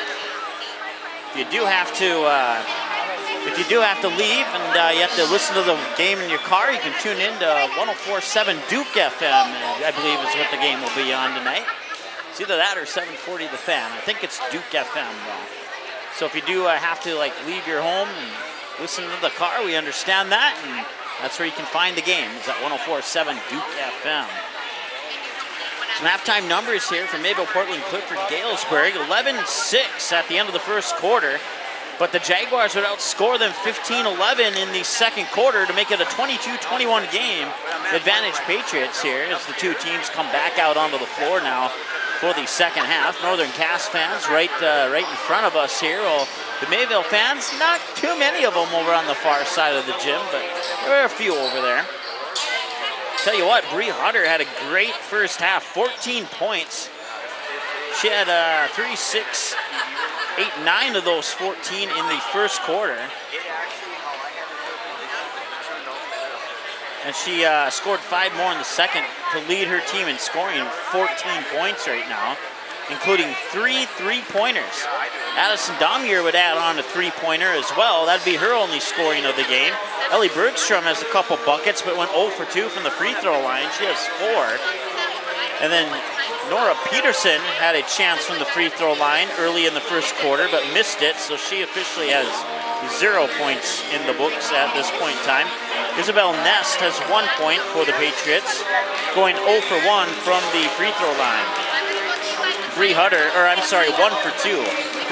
If you do have to leave and you have to listen to the game in your car, you can tune in to 104.7 Duke FM, I believe is what the game will be on tonight. It's either that or 740 The Fan. I think it's Duke FM though. So if you do have to leave your home and listen to the car, we understand that, and that's where you can find the game. It's at 104.7 Duke FM. Some halftime numbers here for Mayville, Portland, Clifford, Galesburg. 11-6 at the end of the first quarter. But the Jaguars would outscore them 15-11 in the second quarter to make it a 22-21 game. Advantage Patriots here as the two teams come back out onto the floor now for the second half. Northern Cass fans right in front of us here. Well, the Mayville fans, not too many of them over on the far side of the gym, but there were a few over there. Tell you what, Bree Hutter had a great first half, 14 points. She had 36, 8, 9 of those 14 in the first quarter. And she scored 5 more in the second to lead her team in scoring 14 points right now, including 3 3-pointers. Addison Domier would add on a 3-pointer as well. That'd be her only scoring of the game. Ellie Bergstrom has a couple buckets, but went 0 for 2 from the free throw line. She has 4. And then Nora Peterson had a chance from the free throw line early in the first quarter, but missed it, so she officially has 0 points in the books at this point in time. Isabel Nest has 1 point for the Patriots, going 0 for 1 from the free throw line. Bree Hutter, 1 for 2.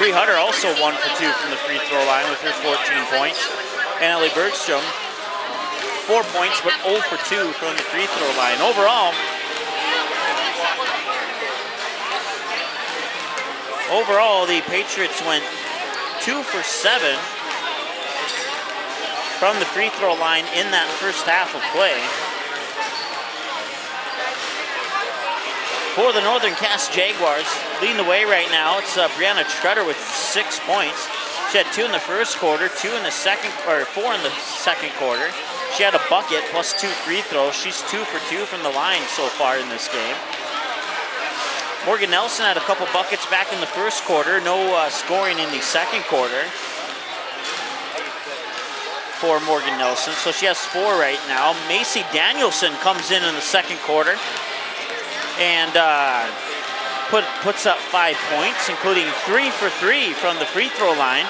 Bree Hutter also 1 for 2 from the free throw line with her 14 points. And Ellie Bergstrom, 4 points, but 0 for 2 from the free throw line. Overall, the Patriots went 2 for 7 from the free throw line in that first half of play. For the Northern Cass Jaguars, leading the way right now, it's Brianna Treader with 6 points. She had 2 in the first quarter, 4 in the second quarter. She had a bucket plus 2 free throws. She's 2 for 2 from the line so far in this game. Morgan Nelson had a couple buckets back in the first quarter. No scoring in the second quarter for Morgan Nelson. So she has 4 right now. Macy Danielson comes in the second quarter and puts up 5 points, including 3 for 3 from the free throw line.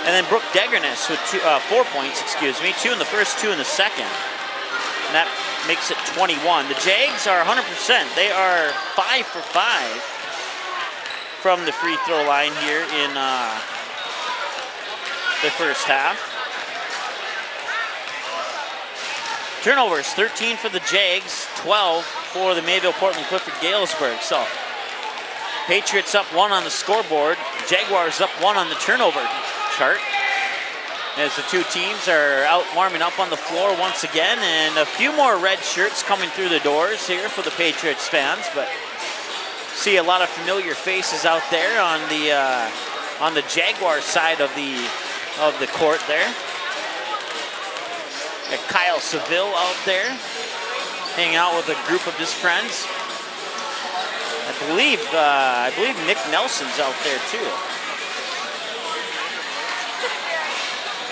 And then Brooke Degernes with 4 points, 2 in the first, 2 in the second. And that makes it 21. The Jags are 100%. They are 5 for 5 from the free throw line here in the first half. Turnovers, 13 for the Jags, 12 for the Mayville, Portland, Clifford, Galesburg. So Patriots up 1 on the scoreboard. Jaguars up 1 on the turnover chart. As the two teams are out warming up on the floor once again, and a few more red shirts coming through the doors here for the Patriots fans, but see a lot of familiar faces out there on the Jaguar side of the court there. Got Kyle Seville out there, hanging out with a group of his friends. I believe Nick Nelson's out there too.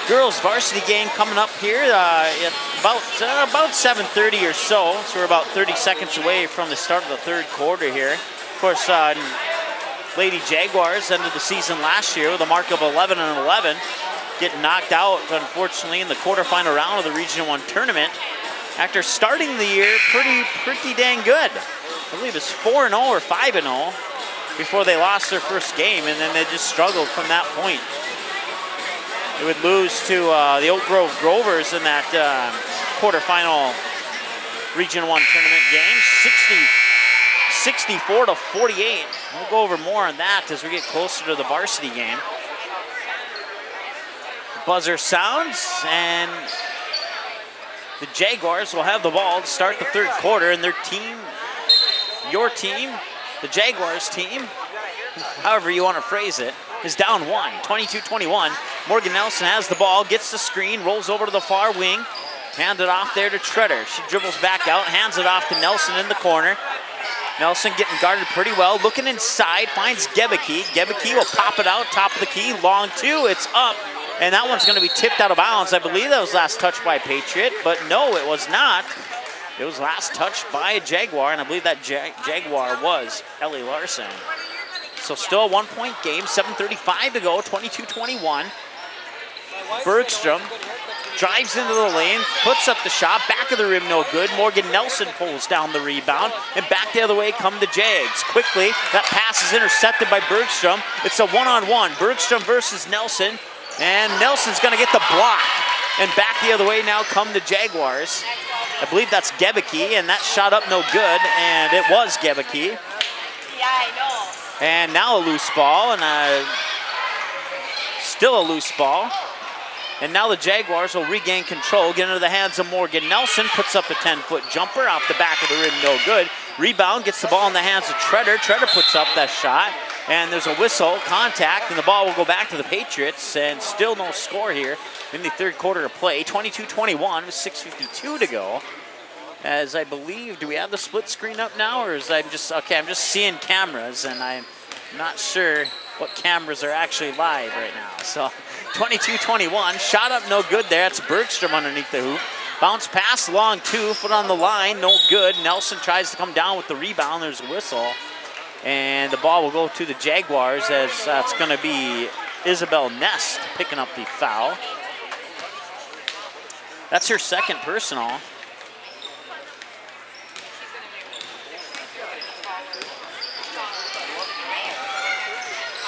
Girls varsity game coming up here at about 7:30 or so. So we're about 30 seconds away from the start of the third quarter here. Of course, Lady Jaguars ended the season last year with a mark of 11-11, getting knocked out, unfortunately, in the quarterfinal round of the Region 1 tournament after starting the year pretty dang good. I believe it's 4-0 or 5-0 before they lost their first game, and then they just struggled from that point. They would lose to the Oak Grove Grovers in that quarterfinal Region 1 tournament game, 64-48. We'll go over more on that as we get closer to the varsity game. Buzzer sounds, and the Jaguars will have the ball to start the third quarter, and their team, your team, the Jaguars team, however you want to phrase it, is down 1, 22-21. Morgan Nelson has the ball, gets the screen, rolls over to the far wing, hand it off there to Treader. She dribbles back out, hands it off to Nelson in the corner. Nelson getting guarded pretty well, looking inside, finds Gebeke. Gebeke will pop it out, top of the key, long two, it's up, and that one's going to be tipped out of bounds. I believe that was last touched by a Patriot, but no, it was not. It was last touched by a Jaguar, and I believe that Jaguar was Ellie Larson. So still a 1-point game, 7:35 to go, 22-21. Bergstrom drives into the lane, puts up the shot, back of the rim, no good. Morgan Nelson pulls down the rebound, and back the other way come the Jags. Quickly, that pass is intercepted by Bergstrom. It's a one-on-one, Bergstrom versus Nelson, and Nelson's gonna get the block. And back the other way now come the Jaguars. I believe that's Gebeke, and that shot up no good, and it was Gebeke. Yeah, I know. And now a loose ball, and still a loose ball. And now the Jaguars will regain control, get into the hands of Morgan Nelson, puts up a 10-foot jumper off the back of the rim, no good. Rebound, gets the ball in the hands of Treader. Treader puts up that shot, and there's a whistle, contact, and the ball will go back to the Patriots, and still no score here in the third quarter of play. 22-21 with 6:52 to go. As I believe, do we have the split screen up now, or is I'm just seeing cameras, and I'm not sure what cameras are actually live right now. So 22-21, shot up no good there. That's Bergstrom underneath the hoop. Bounce pass, long two, foot on the line, no good. Nelson tries to come down with the rebound. There's a whistle, and the ball will go to the Jaguars, as that's going to be Isabel Nest picking up the foul. That's her second personal.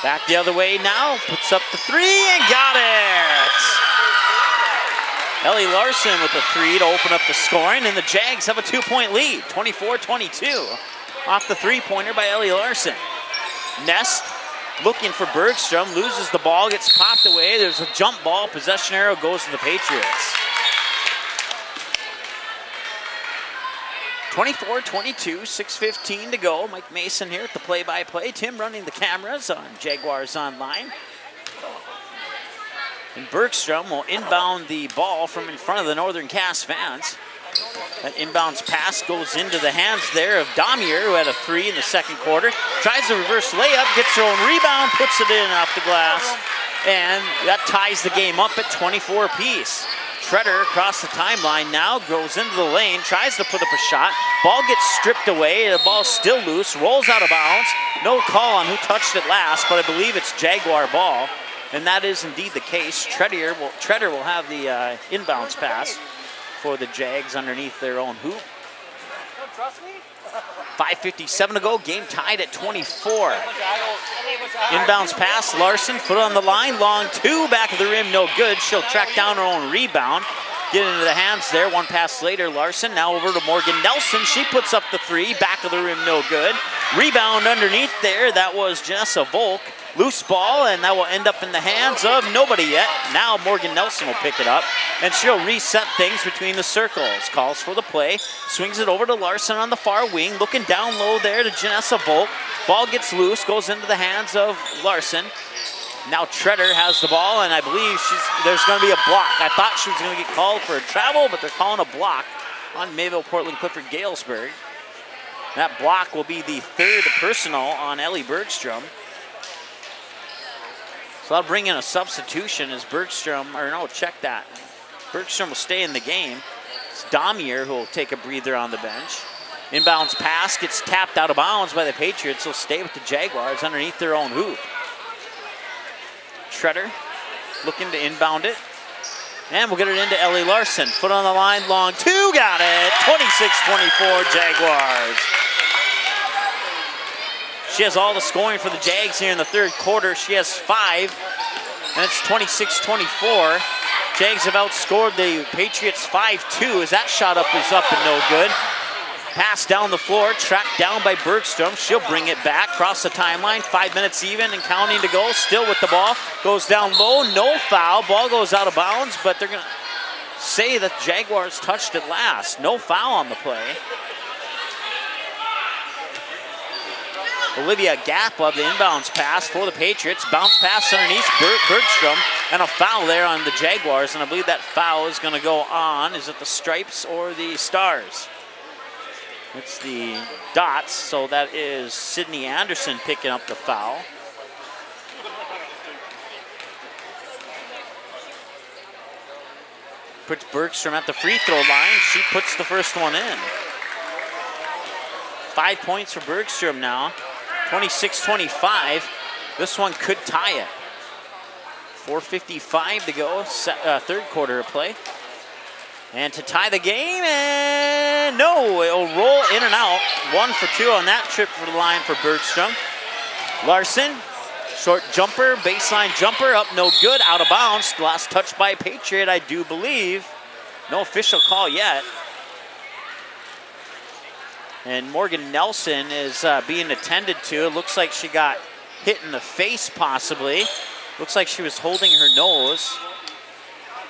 Back the other way now, puts up the three and got it! Ellie Larson with the three to open up the scoring, and the Jags have a 2-point lead, 24-22. Off the three-pointer by Ellie Larson. Nest looking for Bergstrom, loses the ball, gets popped away. There's a jump ball, possession arrow goes to the Patriots. 24-22, 6:15 to go. Mike Mason here at the play-by-play. Tim running the cameras on Jaguars Online. And Bergstrom will inbound the ball from in front of the Northern Cass fans. That inbounds pass goes into the hands there of Damier, who had a three in the second quarter. Tries the reverse layup, gets her own rebound, puts it in off the glass. And that ties the game up at 24 apiece. Treader across the timeline now, goes into the lane, tries to put up a shot. Ball gets stripped away, the ball's still loose, rolls out of bounds. No call on who touched it last, but I believe it's Jaguar ball. And that is indeed the case. Treader will have the inbounds pass for the Jags underneath their own hoop. Trust me? 5:57 to go, game tied at 24. Inbounds pass, Larson, foot on the line, long two, back of the rim, no good. She'll track down her own rebound. Get into the hands there, one pass later, Larson now over to Morgan Nelson. She puts up the three, back of the rim, no good. Rebound underneath there, that was Janessa Volk. Loose ball, and that will end up in the hands of nobody yet. Now Morgan Nelson will pick it up, and she'll reset things between the circles. Calls for the play, swings it over to Larson on the far wing, looking down low there to Janessa Volk. Ball gets loose, goes into the hands of Larson. Now Treader has the ball, and I believe there's going to be a block. I thought she was going to get called for a travel, but they're calling a block on Mayville, Portland, Clifford, Galesburg. That block will be the third personal on Ellie Bergstrom. So I'll bring in a substitution as Bergstrom, or no, check that. Bergstrom will stay in the game. It's Damier who will take a breather on the bench. Inbounds pass gets tapped out of bounds by the Patriots. They'll stay with the Jaguars underneath their own hoop. Treader looking to inbound it. And we'll get it into Ellie Larson. Foot on the line, long two, got it. 26-24 Jaguars. She has all the scoring for the Jags here in the third quarter. She has 5, and it's 26-24. Jags have outscored the Patriots 5-2 as that shot up is up and no good. Pass down the floor, tracked down by Bergstrom. She'll bring it back, cross the timeline, 5 minutes even and counting to go. Still with the ball, goes down low, no foul. Ball goes out of bounds, but they're gonna say that Jaguars touched it last. No foul on the play. Olivia Gap of the inbounds pass for the Patriots. Bounce pass underneath Bergstrom, and a foul there on the Jaguars. And I believe that foul is going to go on. Is it the stripes or the stars? It's the dots, so that is Sydney Anderson picking up the foul. Puts Bergstrom at the free throw line. She puts the first one in. 5 points for Bergstrom now. 26-25. This one could tie it. 4:55 to go, third quarter of play. And to tie the game, and no, it'll roll in and out. 1 for 2 on that trip for the line for Bergstrom. Larson, short jumper, baseline jumper, up no good, out of bounds. Last touch by Patriot, I do believe. No official call yet. And Morgan Nelson is being attended to. It looks like she got hit in the face possibly. Looks like she was holding her nose.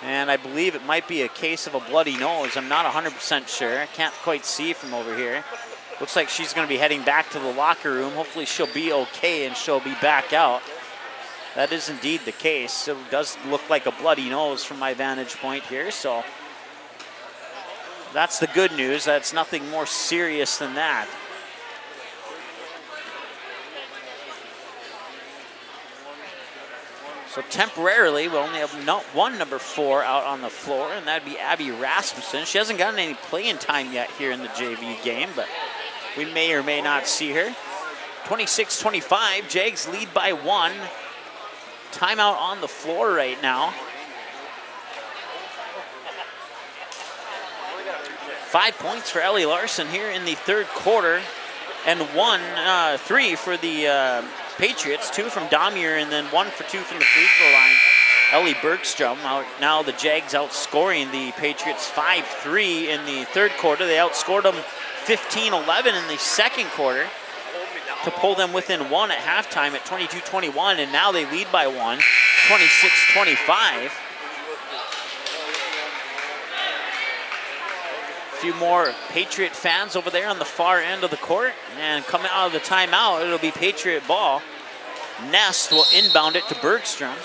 And I believe it might be a case of a bloody nose. I'm not 100% sure. I can't quite see from over here. Looks like she's going to be heading back to the locker room. Hopefully she'll be okay and she'll be back out. That is indeed the case. It does look like a bloody nose from my vantage point here. So that's the good news. That's nothing more serious than that. So temporarily, we only have one number 4 out on the floor, and that'd be Abby Rasmussen. She hasn't gotten any playing time yet here in the JV game, but we may or may not see her. 26-25, Jags lead by 1. Timeout on the floor right now. 5 points for Ellie Larson here in the third quarter, and 3 for the Patriots, 2 from Damier, and then 1 for 2 from the free throw line. Ellie Bergstrom. Now the Jags outscoring the Patriots 5-3 in the third quarter. They outscored them 15-11 in the second quarter to pull them within 1 at halftime at 22-21, and now they lead by 1, 26-25. A few more Patriot fans over there on the far end of the court, and coming out of the timeout, it'll be Patriot ball. Nest will inbound it to Bergstrom.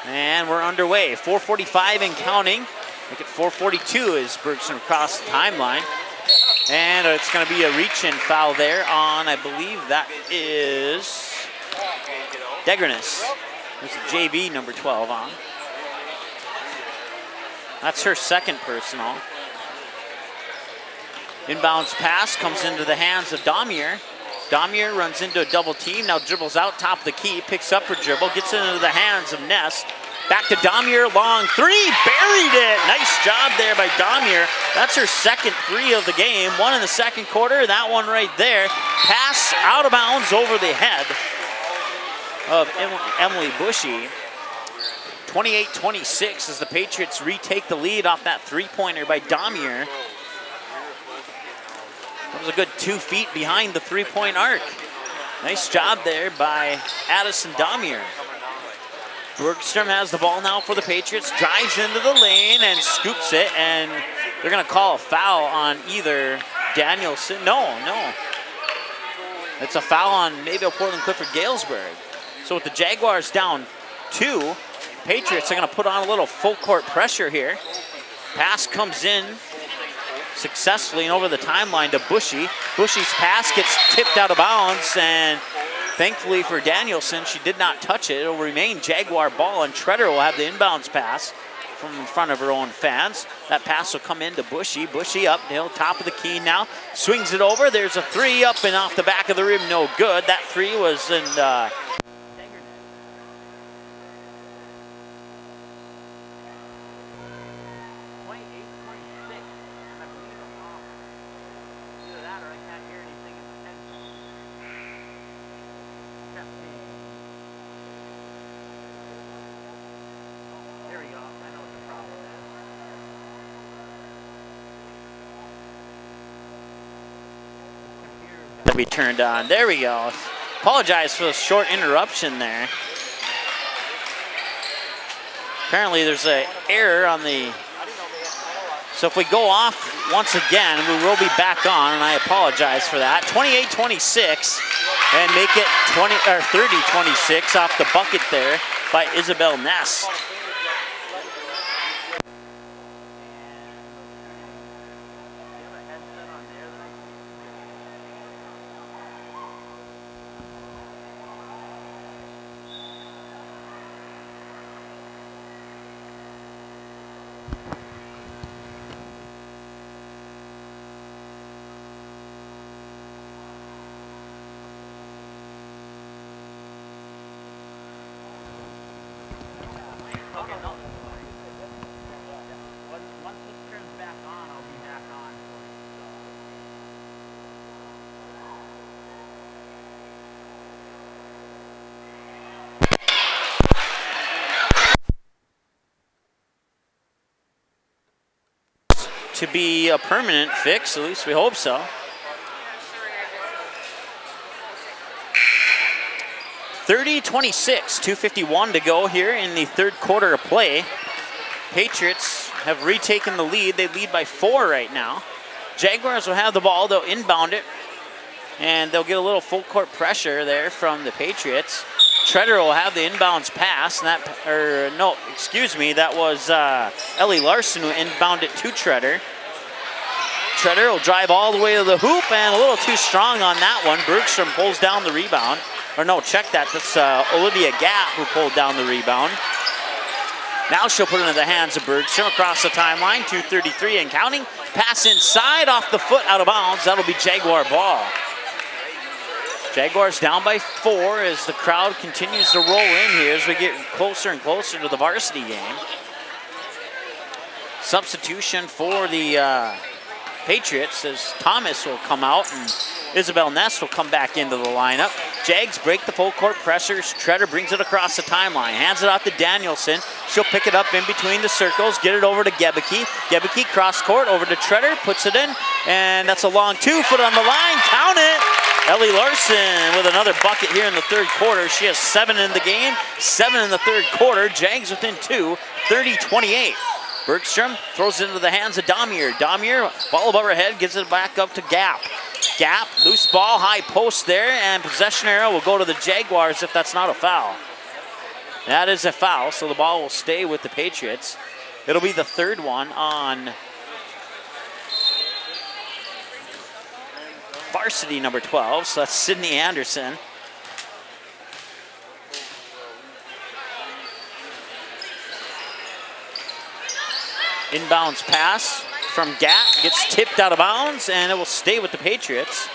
And we're underway. 4:45 and counting. Make it 4:42 as Bergstrom across the timeline. And it's going to be a reach-in foul there on, I believe that is Degernis. There's a JV number 12 on. That's her second personal. Inbounds pass comes into the hands of Damier. Damier runs into a double team, now dribbles out top of the key, picks up her dribble, gets it into the hands of Nest. Back to Damier, long three, buried it. Nice job there by Damier. That's her second three of the game. One in the second quarter, that one right there. Pass out of bounds over the head of Emily Bushy. 28-26 as the Patriots retake the lead off that three-pointer by Damier. That was a good 2 feet behind the three-point arc. Nice job there by Addison Damier. Bergstrom has the ball now for the Patriots, drives into the lane and scoops it, and they're gonna call a foul on either Danielson. No. It's a foul on Mayville Portland Clifford Galesburg. So with the Jaguars down 2, Patriots are gonna put on a little full court pressure here. Pass comes in successfully and over the timeline to Bushy. Bushy's pass gets tipped out of bounds, and thankfully for Danielson, she did not touch it. It'll remain Jaguar ball, and Treader will have the inbounds pass from in front of her own fans. That pass will come into Bushy. Bushy uphill, top of the key now. Swings it over. There's a three up and off the back of the rim. No good. That three was in be turned on. There we go. Apologize for the short interruption there. Apparently there's an error on the... So if we go off once again, we will be back on, and I apologize for that. 28-26, and make it 30-26 off the bucket there by Isabel Nest. To be a permanent fix, at least we hope so. 30-26, 2:51 to go here in the third quarter of play. Patriots have retaken the lead. They lead by 4 right now. Jaguars will have the ball. They'll inbound it, and they'll get a little full court pressure there from the Patriots. Treader will have the inbounds pass, and that was Ellie Larson who inbounded to Treader. Treader will drive all the way to the hoop, and a little too strong on that one. Bergstrom pulls down the rebound. Or no, check that. That's Olivia Gatt who pulled down the rebound. Now she'll put it into the hands of Bergstrom across the timeline. 2:33 and counting. Pass inside, off the foot, out of bounds. That'll be Jaguar ball. Jaguars down by 4 as the crowd continues to roll in here as we get closer and closer to the varsity game. Substitution for the Patriots as Thomas will come out and Isabel Ness will come back into the lineup. Jags break the full court pressures. Treader brings it across the timeline. Hands it off to Danielson. She'll pick it up in between the circles. Get it over to Gebeke. Gebeke cross court over to Treader. Puts it in. And that's a long 2-foot on the line. Count it. Ellie Larson with another bucket here in the third quarter. She has 7 in the game. 7 in the third quarter. Jags within 2. 30-28. Bergstrom throws it into the hands of Damier. Damier, ball above her head, gives it back up to Gap. Gap, loose ball, high post there, and possession arrow will go to the Jaguars if that's not a foul. That is a foul, so the ball will stay with the Patriots. It'll be the third one on varsity number 12, so that's Sydney Anderson. Inbounds pass from Gatt gets tipped out of bounds, and it will stay with the Patriots.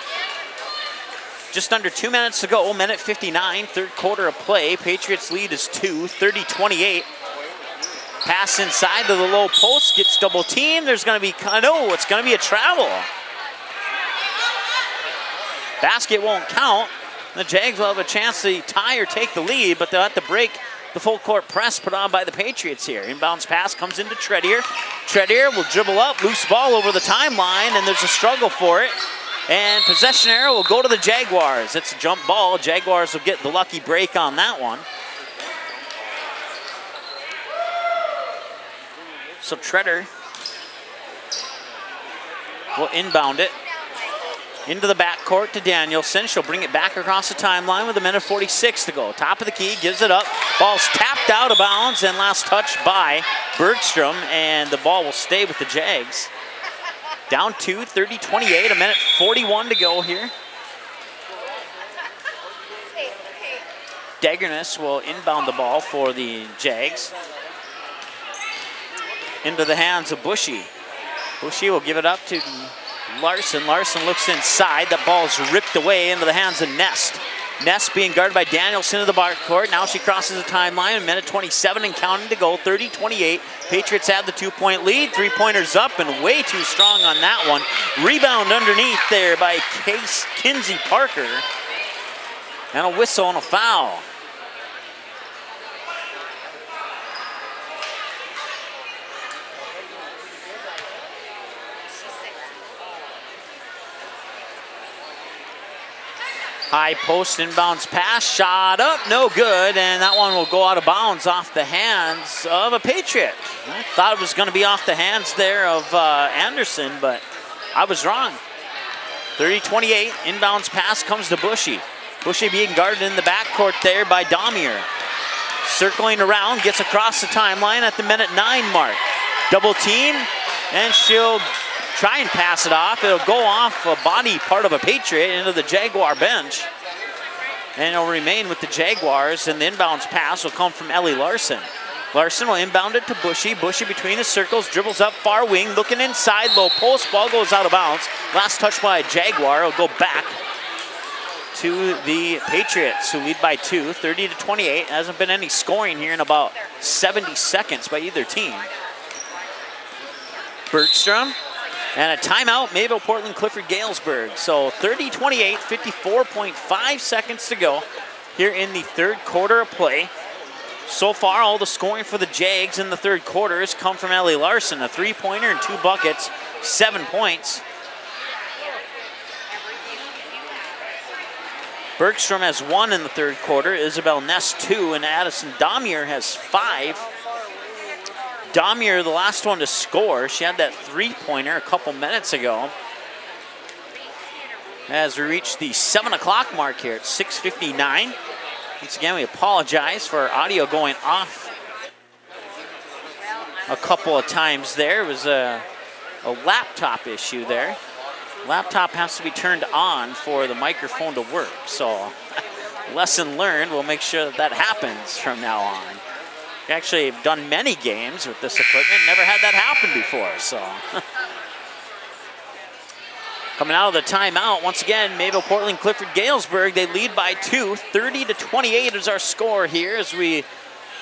Just under 2 minutes to go, minute 59, third quarter of play. Patriots lead is 2, 30-28. Pass inside to the low post, gets double teamed. There's going to be, no, it's going to be a travel. Basket won't count. The Jags will have a chance to tie or take the lead, but they'll have to break the full court press put on by the Patriots here. Inbounds pass comes into Tredier. Tredier will dribble up, loose ball over the timeline, and there's a struggle for it. And possession arrow will go to the Jaguars. It's a jump ball. Jaguars will get the lucky break on that one. So Treader will inbound it into the backcourt to Danielson. She'll bring it back across the timeline with 1:46 to go. Top of the key, gives it up. Ball's tapped out of bounds and last touch by Bergstrom, and the ball will stay with the Jags. Down 2, 30-28, 1:41 to go here. Daggerness will inbound the ball for the Jags. Into the hands of Bushy. Bushy will give it up to Larson. Larson looks inside. That ball's ripped away into the hands of Nest. Nest being guarded by Danielson in the backcourt. Now she crosses the timeline. 1:27 and counting to go. 30-28. Patriots have the 2-point lead. 3-pointers up and way too strong on that one. Rebound underneath there by Kinsey Parker. And a whistle and a foul. High post inbounds pass, shot up, no good, and that one will go out of bounds off the hands of a Patriot. I thought it was going to be off the hands there of Anderson, but I was wrong. 30-28, inbounds pass comes to Bushy. Bushy being guarded in the backcourt there by Damier. Circling around, gets across the timeline at the 1:09 mark. Double team, and she'll try and pass it off. It'll go off a body part of a Patriot into the Jaguar bench. And it'll remain with the Jaguars, and the inbounds pass will come from Ellie Larson. Larson will inbound it to Bushy. Bushy between the circles, dribbles up far wing, looking inside, low post, ball goes out of bounds. Last touch by a Jaguar. It'll go back to the Patriots, who lead by 2, 30-28. Hasn't been any scoring here in about 70 seconds by either team. Bergstrom. And a timeout, Mayville, Portland, Clifford, Galesburg. So 30-28, 54.5 seconds to go here in the third quarter of play. So far, all the scoring for the Jags in the third quarter has come from Ellie Larson. A 3-pointer and 2 buckets, 7 points. Bergstrom has 1 in the third quarter. Isabel Ness 2, and Addison Damier has 5. Damier, the last one to score. She had that 3-pointer a couple minutes ago. As we reach the 7 o'clock mark here at 6:59. Once again, we apologize for our audio going off a couple of times there. It was a laptop issue there. Laptop has to be turned on for the microphone to work. So lesson learned, we'll make sure that happens from now on. We actually have done many games with this equipment, never had that happen before, so. Coming out of the timeout, once again, Mayville, Portland, Clifford, Galesburg, they lead by 2. 30-28 is our score here as we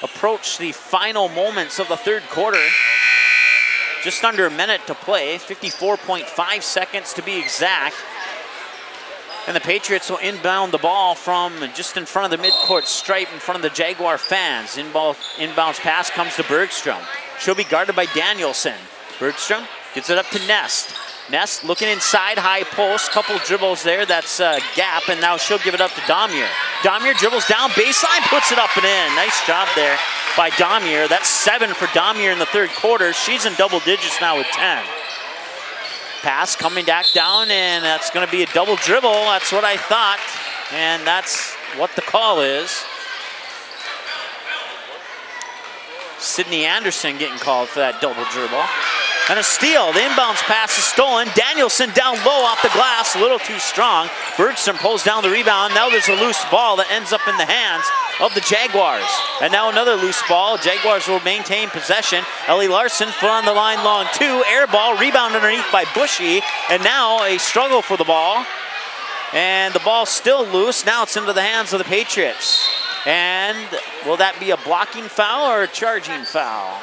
approach the final moments of the third quarter. Just under a minute to play, 54.5 seconds to be exact. And the Patriots will inbound the ball from just in front of the midcourt stripe in front of the Jaguar fans. Inbounds pass comes to Bergstrom. She'll be guarded by Danielson. Bergstrom gets it up to Nest. Nest looking inside, high post, couple dribbles there, that's a gap, and now she'll give it up to Damier. Damier dribbles down, baseline, puts it up and in. Nice job there by Damier. That's 7 for Damier in the third quarter. She's in double digits now with 10. Pass coming back down, and that's going to be a double dribble. That's what I thought, and that's what the call is. Sydney Anderson getting called for that double dribble. And a steal. The inbounds pass is stolen. Danielson down low off the glass, a little too strong. Bergstrom pulls down the rebound. Now there's a loose ball that ends up in the hands of the Jaguars. And now another loose ball. Jaguars will maintain possession. Ellie Larson, foot on the line, long 2. Air ball, rebound underneath by Bushy. And now a struggle for the ball. And the ball's still loose. Now it's into the hands of the Patriots. And will that be a blocking foul or a charging foul?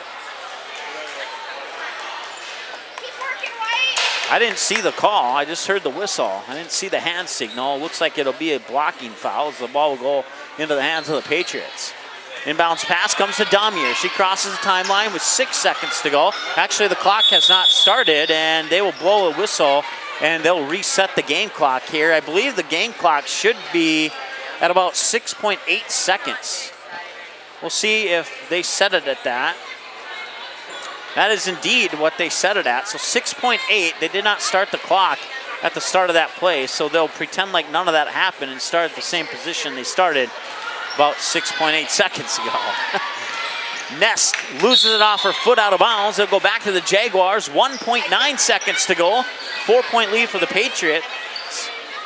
I didn't see the call. I just heard the whistle. I didn't see the hand signal. It looks like it'll be a blocking foul as the ball will go into the hands of the Patriots. Inbounds pass comes to Damier. She crosses the timeline with 6 seconds to go. Actually, the clock has not started, and they will blow a whistle, and they'll reset the game clock here. I believe the game clock should be at about 6.8 seconds. We'll see if they set it at that. That is indeed what they set it at. So 6.8, they did not start the clock at the start of that play, so they'll pretend like none of that happened and start at the same position they started about 6.8 seconds ago. Nest loses it off her foot out of bounds. They'll go back to the Jaguars. 1.9 seconds to go. 4-point lead for the Patriots.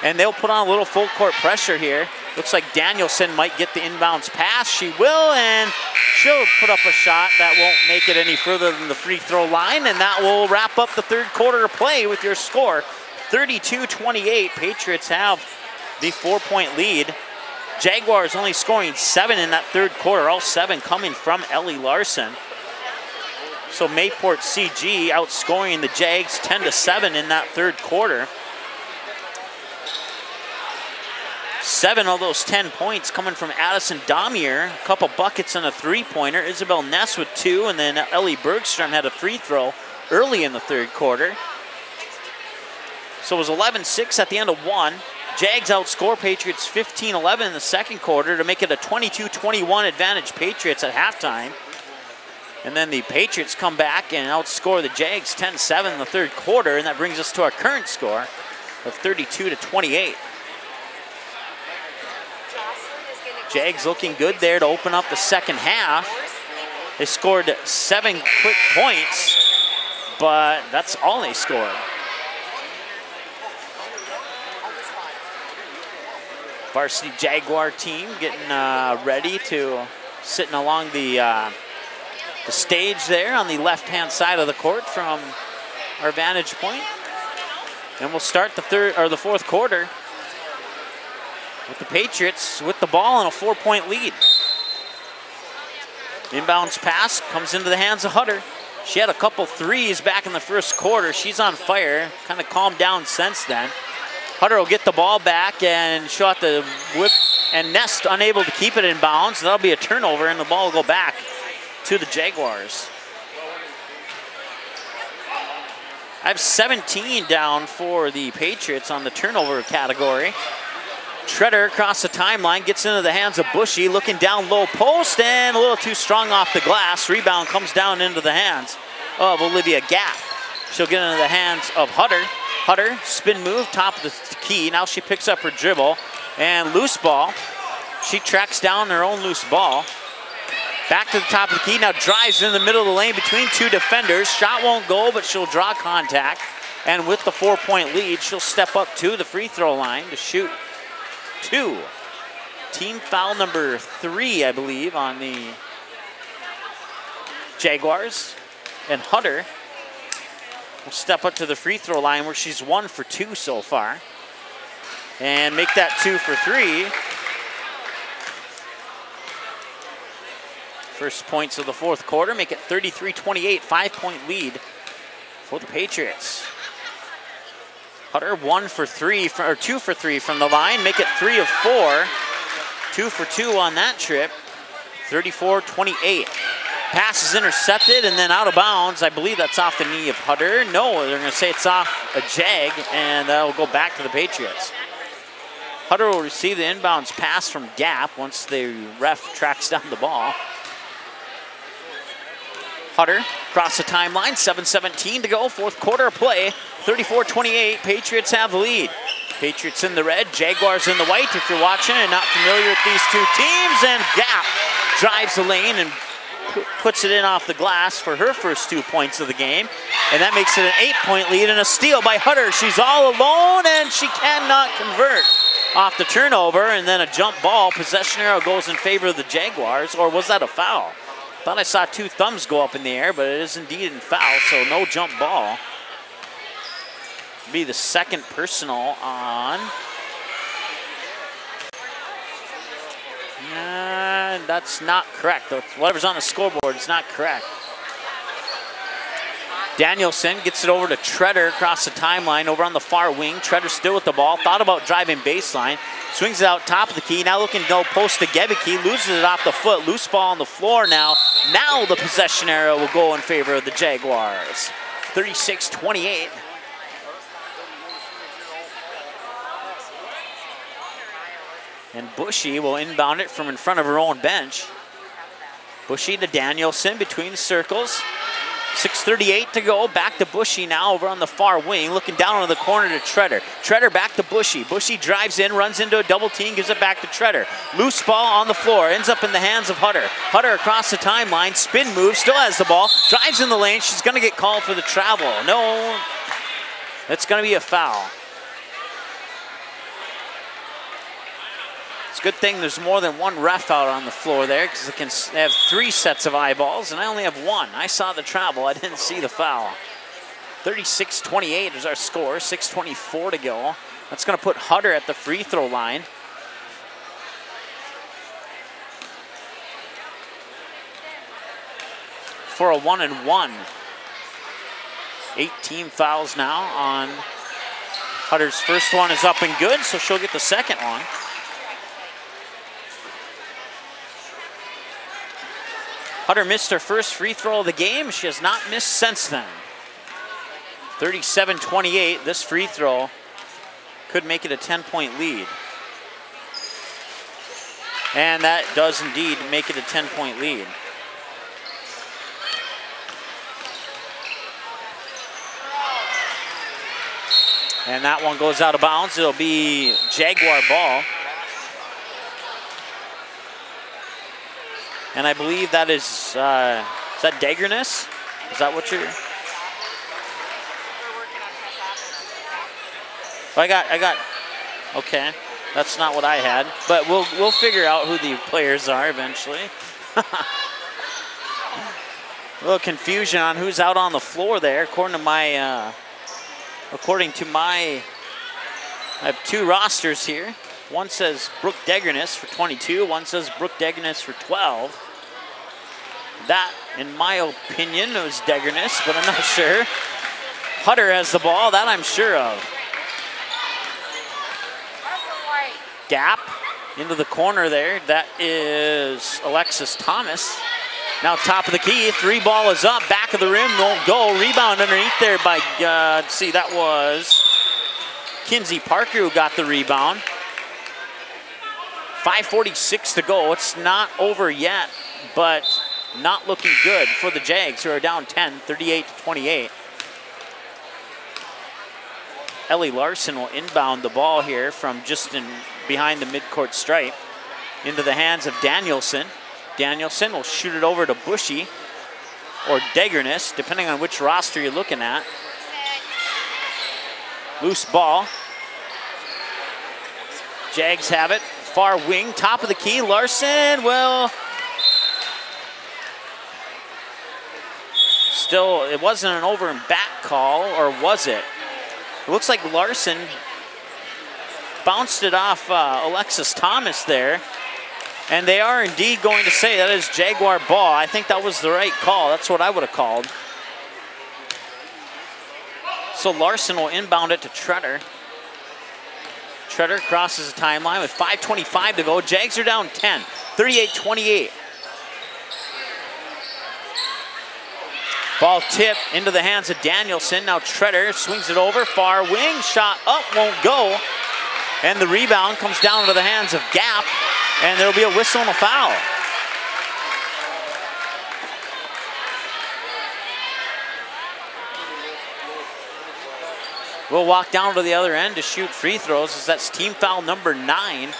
And they'll put on a little full court pressure here. Looks like Danielson might get the inbounds pass. She will, and she'll put up a shot that won't make it any further than the free throw line, and that will wrap up the third quarter of play with your score. 32-28. Patriots have the 4-point lead. Jaguars only scoring 7 in that third quarter, all 7 coming from Ellie Larson. So MayPortCG outscoring the Jags 10-7 in that third quarter. 7 of those 10 points coming from Addison Damier, a couple buckets and a three-pointer. Isabel Ness with 2, and then Ellie Bergstrom had a free throw early in the third quarter. So it was 11-6 at the end of 1. Jags outscore Patriots 15-11 in the second quarter to make it a 22-21 advantage Patriots at halftime. And then the Patriots come back and outscore the Jags 10-7 in the third quarter, and that brings us to our current score of 32-28. Jags looking good there to open up the second half. They scored 7 quick points, but that's all they scored. Varsity Jaguar team getting ready to sitting along the stage there on the left-hand side of the court from our vantage point. And we'll start the fourth quarter with the Patriots with the ball and a 4-point lead. Inbounds pass comes into the hands of Hutter. She had a couple threes back in the first quarter. She's on fire, kind of calmed down since then. Hutter will get the ball back and she'll have to whip, and Nest unable to keep it in bounds. That'll be a turnover and the ball will go back to the Jaguars. I have 17 down for the Patriots on the turnover category. Treader across the timeline, gets into the hands of Bushy, looking down low post and a little too strong off the glass. Rebound comes down into the hands of Olivia Gap. She'll get into the hands of Hutter. Hutter, spin move, top of the key. Now she picks up her dribble and loose ball. She tracks down her own loose ball. Back to the top of the key, now drives in the middle of the lane between 2 defenders. Shot won't go, but she'll draw contact. And with the 4-point lead, she'll step up to the free throw line to shoot 2. Team foul number 3, I believe, on the Jaguars. And Hutter will step up to the free throw line where she's 1 for 2 so far. And make that 2 for 3. First points of the fourth quarter, make it 33-28, 5-point lead for the Patriots. Hutter 1 for 3, or 2 for 3 from the line, make it 3 of 4. 2 for 2 on that trip, 34-28. Pass is intercepted and then out of bounds. I believe that's off the knee of Hutter. No, they're gonna say it's off a Jag, and that'll go back to the Patriots. Hutter will receive the inbounds pass from Gap once the ref tracks down the ball. Hutter across the timeline, 7:17 to go, fourth quarter of play, 34-28, Patriots have the lead. Patriots in the red, Jaguars in the white, if you're watching and not familiar with these two teams, and Gap drives the lane and puts it in off the glass for her first 2 points of the game, and that makes it an 8-point lead and a steal by Hutter. She's all alone and she cannot convert off the turnover, and then a jump ball. Possession arrow goes in favor of the Jaguars, or was that a foul? Thought I saw 2 thumbs go up in the air, but it is indeed in foul, so no jump ball. Be the second personal on. That's not correct. Whatever's on the scoreboard is not correct. Danielson gets it over to Treader across the timeline over on the far wing. Treader still with the ball, thought about driving baseline. Swings it out top of the key, now looking to go post to Gebeke, loses it off the foot, loose ball on the floor now. Now the possession arrow will go in favor of the Jaguars. 36-28. And Bushy will inbound it from in front of her own bench. Bushy to Danielson between the circles. 6:38 to go, back to Bushy now over on the far wing, looking down on the corner to Treader. Treader back to Bushy. Bushy drives in, runs into a double team, gives it back to Treader. Loose ball on the floor, ends up in the hands of Hutter. Hutter across the timeline, spin move, still has the ball, drives in the lane. She's gonna get called for the travel. No, that's gonna be a foul. It's a good thing there's more than one ref out on the floor there, because they have 3 sets of eyeballs, and I only have 1. I saw the travel, I didn't see the foul. 36-28 is our score, 6:24 to go. That's gonna put Hutter at the free throw line. For a 1-and-1. 18 fouls now on Hutter's first one is up and good, so she'll get the second one. Hutter missed her first free throw of the game. She has not missed since then. 37-28, this free throw could make it a 10-point lead. And that does indeed make it a 10-point lead. And that one goes out of bounds. It'll be Jaguar ball. And I believe that is that Daggerness? Is that what you're? I got, okay. That's not what I had, but we'll figure out who the players are eventually. A little confusion on who's out on the floor there. According to my, I have 2 rosters here. One says Brooke Daggerness for 22, one says Brooke Daggerness for 12. That, in my opinion, was Daggerness, but I'm not sure. Hutter has the ball, that I'm sure of. Gap into the corner there. That is Alexis Thomas. Now top of the key, 3 ball is up, back of the rim, won't go. Rebound underneath there by, let's see, that was Kinsey Parker who got the rebound. 5:46 to go. It's not over yet, but not looking good for the Jags, who are down 10, 38-28. Ellie Larson will inbound the ball here from just in behind the midcourt stripe into the hands of Danielson. Danielson will shoot it over to Bushy or Daggerness, depending on which roster you're looking at. Loose ball. Jags have it. Far wing, top of the key. Larson, well, still, it wasn't an over and back call, or was it? It looks like Larson bounced it off Alexis Thomas there. And they are indeed going to say that is Jaguar ball. I think that was the right call. That's what I would have called. So Larson will inbound it to Treader. Treader crosses the timeline with 5:25 to go. Jags are down 10, 38-28. Ball tip into the hands of Danielson. Now Treader swings it over, far wing, shot up, won't go. And the rebound comes down to the hands of Gap, and there'll be a whistle and a foul. We'll walk down to the other end to shoot free throws, as that's team foul number 9.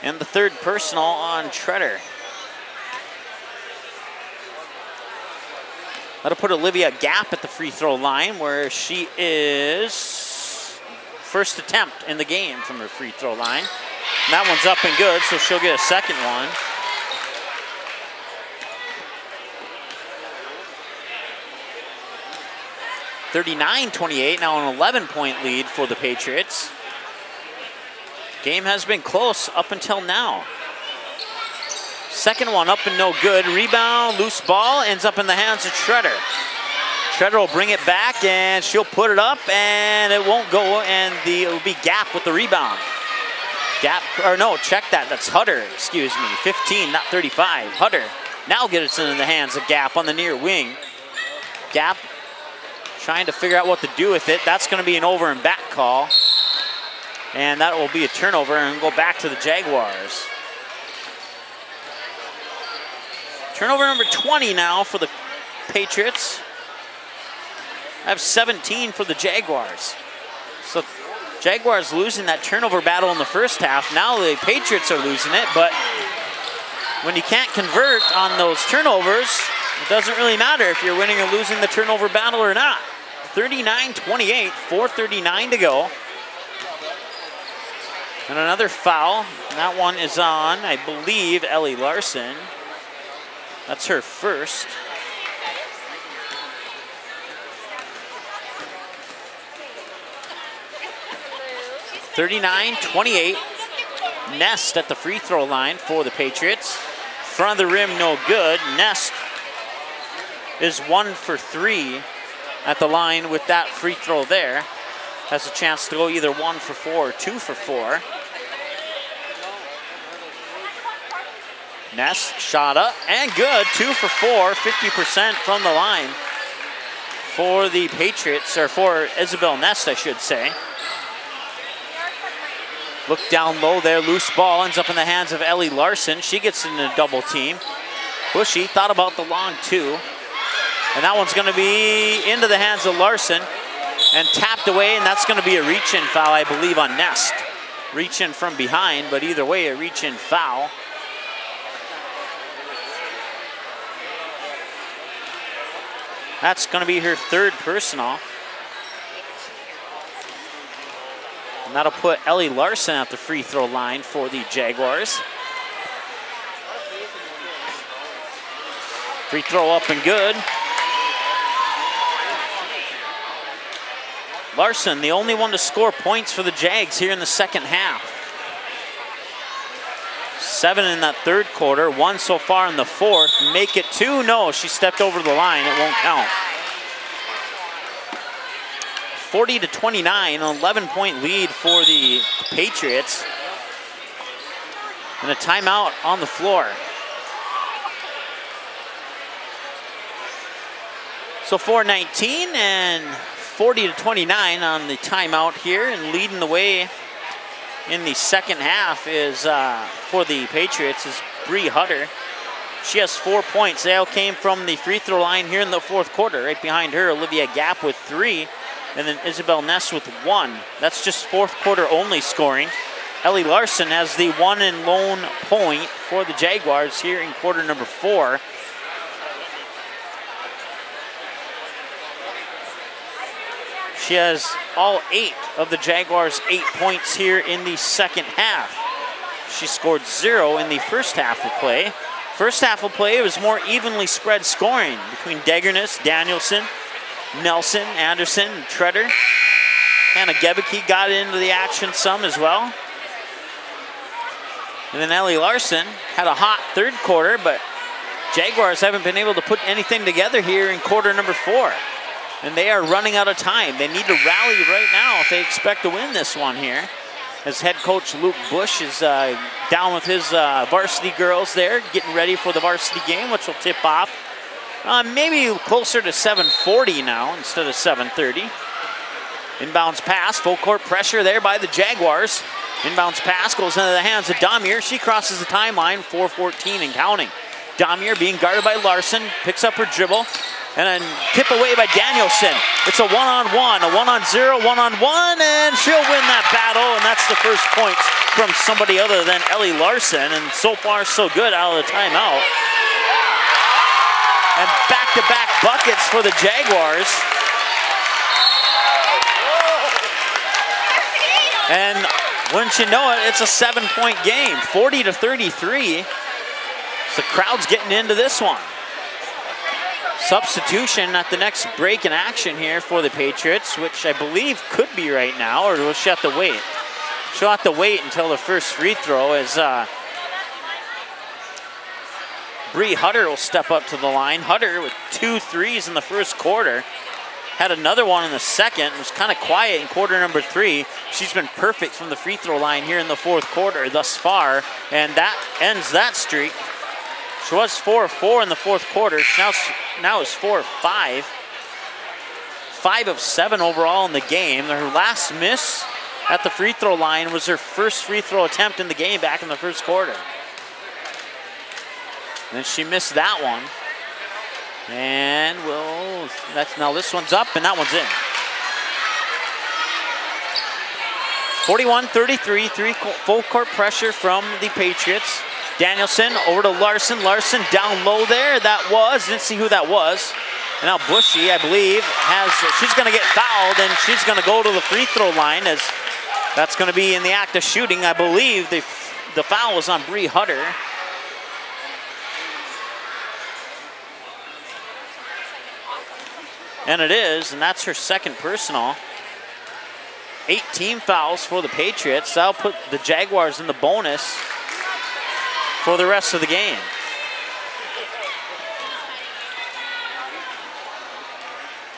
And the 3rd personal on Treader. That'll put Olivia Gap at the free throw line, where she is first attempt in the game from her free throw line. And that one's up and good, so she'll get a second one. (39-28), now an 11-point lead for the Patriots. Game has been close up until now. Second one up and no good. Rebound, loose ball, ends up in the hands of Treader. Treader will bring it back, and she'll put it up, and it won't go, and it'll be Gap with the rebound. Gap, or no, check that. That's Hutter, excuse me. 15, not 35. Hutter now gets it in the hands of Gap on the near wing. Gap trying to figure out what to do with it. That's going to be an over and back call. And that will be a turnover and go back to the Jaguars. Turnover number 20 now for the Patriots. I have 17 for the Jaguars. So Jaguars losing that turnover battle in the first half. Now the Patriots are losing it, but when you can't convert on those turnovers, it doesn't really matter if you're winning or losing the turnover battle or not. 39-28, 4:39 to go. And another foul. That one is on, I believe, Ellie Larson. That's her first. (39-28). Nest at the free throw line for the Patriots. Front of the rim, no good. Nest is 1 for 3 at the line with that free throw there. Has a chance to go either 1 for 4 or 2 for 4. Nest shot up and good. 2 for 4, 50% from the line for the Patriots, or for Isabel Nest, I should say. Look down low there, loose ball ends up in the hands of Ellie Larson. She gets in a double team. Bushy thought about the long two. And that one's gonna be into the hands of Larson and tapped away, and that's gonna be a reach-in foul, I believe, on Nest. Reach-in from behind, but either way, a reach-in foul. That's gonna be her third personal. And that'll put Ellie Larson at the free throw line for the Jaguars. Free throw up and good. Larson, the only one to score points for the Jags here in the second half. 7 in that third quarter, 1 so far in the fourth. Make it 2, no, she stepped over the line, it won't count. 40-29, an 11-point lead for the Patriots. And a timeout on the floor. So 4:19 and 40-29 on the timeout here, and leading the way in the second half is for the Patriots is Bree Hutter. She has 4 points. They all came from the free throw line here in the fourth quarter. Right behind her, Olivia Gap with 3. And then Isabel Ness with 1. That's just fourth quarter only scoring. Ellie Larson has the one and lone point for the Jaguars here in quarter number 4. She has all 8 of the Jaguars' 8 points here in the second half. She scored 0 in the first half of play. First half of play, it was more evenly spread scoring between Degernes, Danielson, Nelson, Anderson, and Treader. Hannah Gebeke got into the action some as well. And then Ellie Larson had a hot third quarter, but Jaguars haven't been able to put anything together here in quarter number 4. And they are running out of time. They need to rally right now if they expect to win this one here. As head coach Luke Bush is down with his varsity girls there, getting ready for the varsity game, which will tip off maybe closer to 7:40 now instead of 7:30. Inbounds pass, full court pressure there by the Jaguars. Inbounds pass goes into the hands of Damier. She crosses the timeline, 4:14 and counting. Damier being guarded by Larson, picks up her dribble, and then tip away by Danielson. It's a one-on-one, a one-on-0, one-on-one, and she'll win that battle, and that's the first points from somebody other than Ellie Larson, and so far so good out of the timeout. And back-to-back buckets for the Jaguars. And wouldn't you know it, it's a 7-point game, 40-33. So the crowd's getting into this one. Substitution at the next break in action here for the Patriots, which I believe could be right now, or will she have to wait? She'll have to wait until the first free throw as Bree Hutter will step up to the line. Hutter with 2 threes in the first quarter. had another one in the second. It was kind of quiet in quarter number 3. She's been perfect from the free throw line here in the 4th quarter thus far, and that ends that streak. She was 4 of 4 in the 4th quarter. Now is 4 of 5. 5 of 7 overall in the game. Her last miss at the free throw line was her first free throw attempt in the game back in the 1st quarter. And she missed that one. And now this one's up and that one's in. 41-33, full court pressure from the Patriots. Danielson over to Larson. Larson down low there. Didn't see who that was. And now Bushy, I believe, she's going to get fouled and she's going to go to the free throw line, as that's going to be in the act of shooting. I believe the foul was on Bree Hutter. And it is, and that's her second personal. 8 team fouls for the Patriots. That'll put the Jaguars in the bonus for the rest of the game.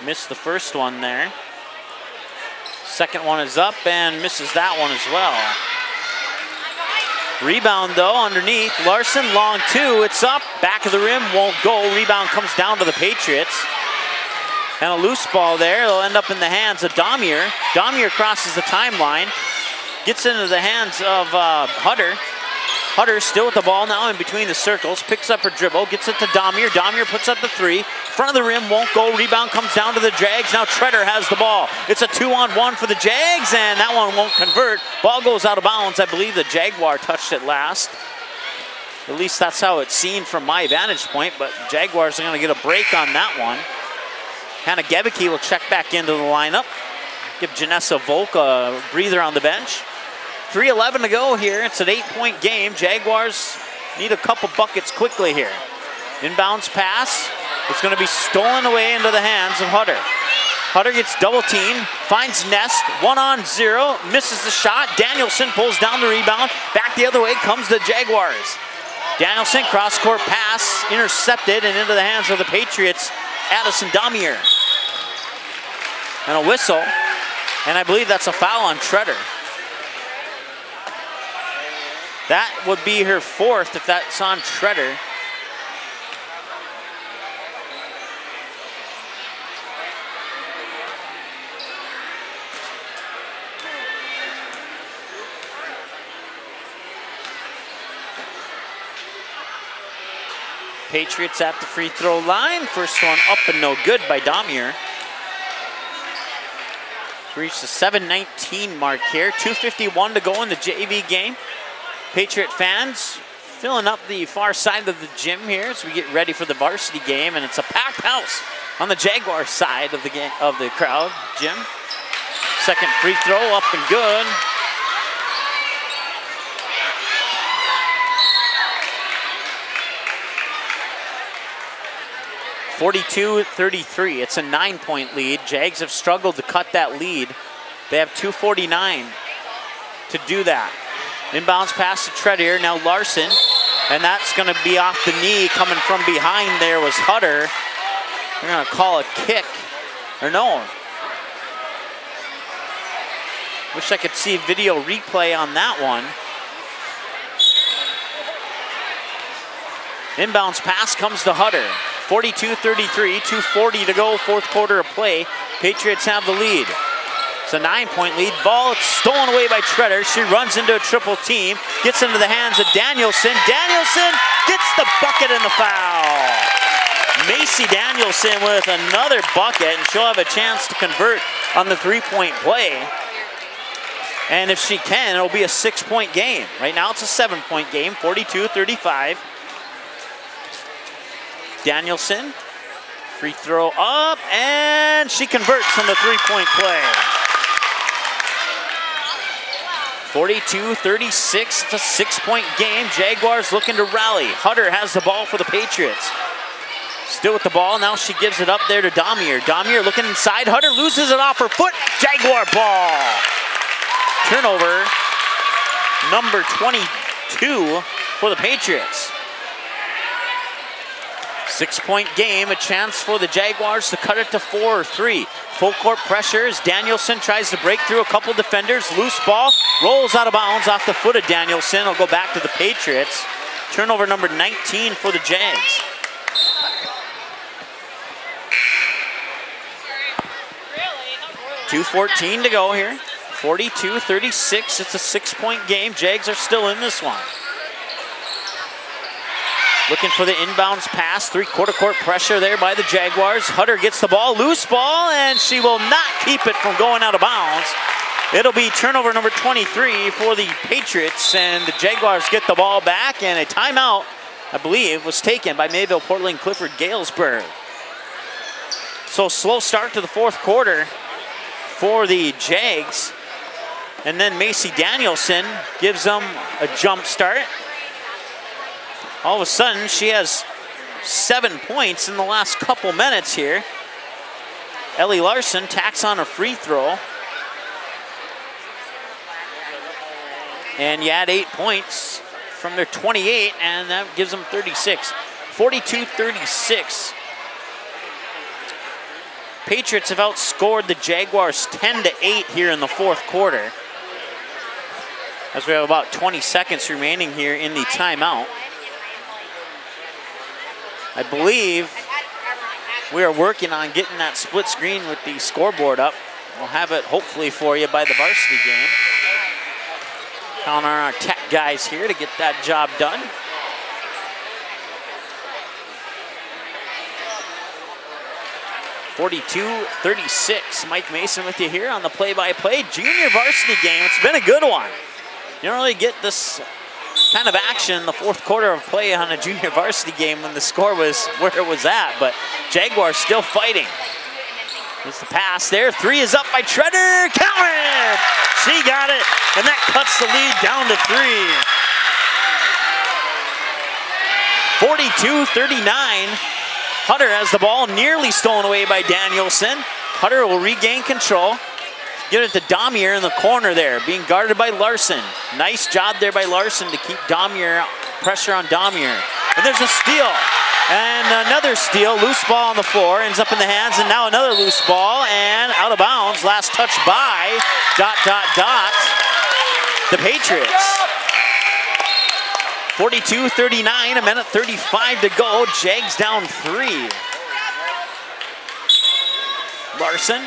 Missed the first one there. Second one is up and misses that one as well. Rebound though underneath. Larson, long 2, it's up. Back of the rim, won't go. Rebound comes down to the Patriots. And a loose ball there. It'll end up in the hands of Damier. Damier crosses the timeline. Gets into the hands of Hutter. Hutter still with the ball now in between the circles. Picks up her dribble. Gets it to Damier. Damier puts up the 3. Front of the rim, won't go. Rebound comes down to the Jags. Now Treader has the ball. It's a 2-on-1 for the Jags, and that one won't convert. Ball goes out of bounds. I believe the Jaguar touched it last. At least that's how it's seen from my vantage point, but the Jaguars are going to get a break on that one. Hannah Gebicki will check back into the lineup. Give Janessa Volk a breather on the bench. 3:11 to go here. It's an 8-point game. Jaguars need a couple buckets quickly here. Inbounds pass. It's going to be stolen away into the hands of Hutter. Hutter gets double teamed, finds Nest, 1-on-0, misses the shot. Danielson pulls down the rebound. Back the other way comes the Jaguars. Danielson, cross-court pass, intercepted and into the hands of the Patriots. Addison Damier. And a whistle. And I believe that's a foul on Treader. That would be her 4th if that's on Treader. Patriots at the free throw line. First one up and no good by Damier. Reached the 7:19 mark here. 2:51 to go in the JV game. Patriot fans filling up the far side of the gym here as we get ready for the varsity game, and it's a packed house on the Jaguar side of the game, of the crowd gym. Second free throw up and good. (42-33). It's a 9-point lead. Jags have struggled to cut that lead. They have 2:49 to do that. Inbounds pass to Treader. Now Larson, and that's going to be off the knee. Coming from behind there was Hutter. They're going to call a kick, or no. Wish I could see video replay on that one. Inbounds pass comes to Hutter. 42-33, 2:40 to go, 4th quarter of play. Patriots have the lead. It's a 9-point lead. Ball stolen away by Treader. She runs into a triple team, gets into the hands of Danielson. Danielson gets the bucket and the foul. Macy Danielson with another bucket, and she'll have a chance to convert on the 3-point play. And if she can, it'll be a 6-point game. Right now it's a 7-point game, 42-35. Danielson, free throw up, and she converts on the 3-point play. 42-36, it's a 6-point game. Jaguars looking to rally. Hutter has the ball for the Patriots. Still with the ball, now she gives it up there to Damier. Damier looking inside, Hutter loses it off her foot. Jaguar ball. Turnover, number 22 for the Patriots. 6-point game, a chance for the Jaguars to cut it to 4 or 3. Full court pressure as Danielson tries to break through a couple defenders. Loose ball, rolls out of bounds off the foot of Danielson. It'll go back to the Patriots. Turnover number 19 for the Jags. .2:14 to go here. 42-36, it's a 6-point game. Jags are still in this one. Looking for the inbounds pass, three-quarter court pressure there by the Jaguars. Hutter gets the ball, loose ball, and she will not keep it from going out of bounds. It'll be turnover number 23 for the Patriots, and the Jaguars get the ball back, and a timeout, I believe, was taken by Mayville, Portland, Clifford, Galesburg. So slow start to the fourth quarter for the Jags. And then Macy Danielson gives them a jump start. All of a sudden, she has 7 points in the last couple minutes here. Ellie Larson tacks on a free throw. And you add 8 points from their 28, and that gives them 36. 42-36. Patriots have outscored the Jaguars 10-8 here in the fourth quarter, as we have about 20 seconds remaining here in the timeout. I believe we are working on getting that split screen with the scoreboard up. We'll have it hopefully for you by the varsity game. Count on our tech guys here to get that job done. .42-36. Mike Mason with you here on the play-by-play. Junior varsity game. It's been a good one. You don't really get this kind of action in the fourth quarter of play on a junior varsity game when the score was where it was at, but Jaguars still fighting. There's the pass there. Three is up by Treader. Counted! She got it, and that cuts the lead down to 3. 42-39. Hutter has the ball, nearly stolen away by Danielson. Hutter will regain control. Get it to Damier in the corner there, being guarded by Larson. Nice job there by Larson to keep Damier, pressure on Damier. And there's a steal, and another steal. Loose ball on the floor, ends up in the hands, and now another loose ball, and out of bounds. Last touch by, the Patriots. 42-39, a minute 35 to go. Jags down 3. Larson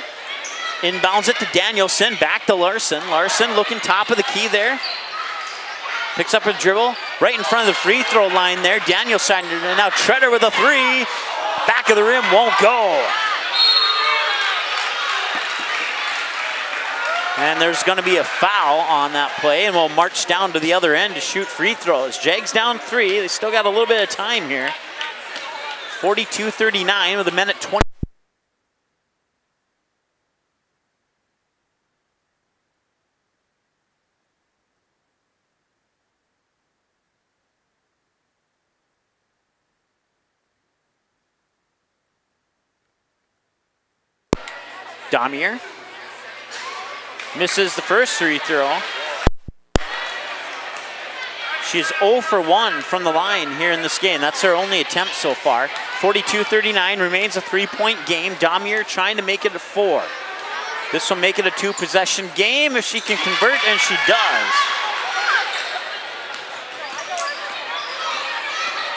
inbounds it to Danielson, back to Larson. Larson looking top of the key there. Picks up a dribble right in front of the free throw line there. Danielson, and now Treader with a 3. Back of the rim, won't go. And there's going to be a foul on that play, and we'll march down to the other end to shoot free throws. Jags down 3. They still got a little bit of time here. 42-39 with a minute 20. Damier misses the first free throw. She's 0 for 1 from the line here in this game. That's her only attempt so far. 42-39 remains a 3-point game. Damier trying to make it a 4. This will make it a 2-possession game if she can convert, and she does.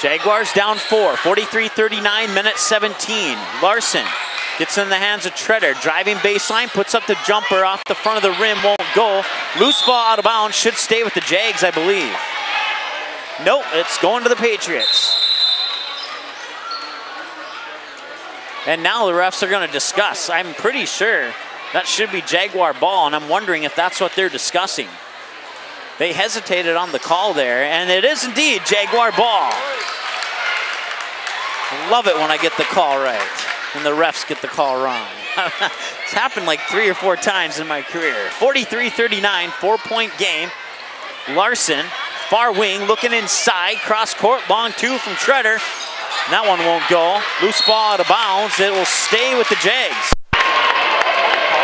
Jaguars down 4. 43-39, minute 17. Larson gets in the hands of Treader, driving baseline, puts up the jumper off the front of the rim, won't go. Loose ball out of bounds, should stay with the Jags, I believe. Nope, it's going to the Patriots. And now the refs are going to discuss. I'm pretty sure that should be Jaguar ball, and I'm wondering if that's what they're discussing. They hesitated on the call there, and it is indeed Jaguar ball. I love it when I get the call right and the refs get the call wrong. It's happened like 3 or 4 times in my career. 43-39, 4-point game. Larson, far wing, looking inside, cross court, long 2 from Treader. That one won't go. Loose ball out of bounds. It will stay with the Jags.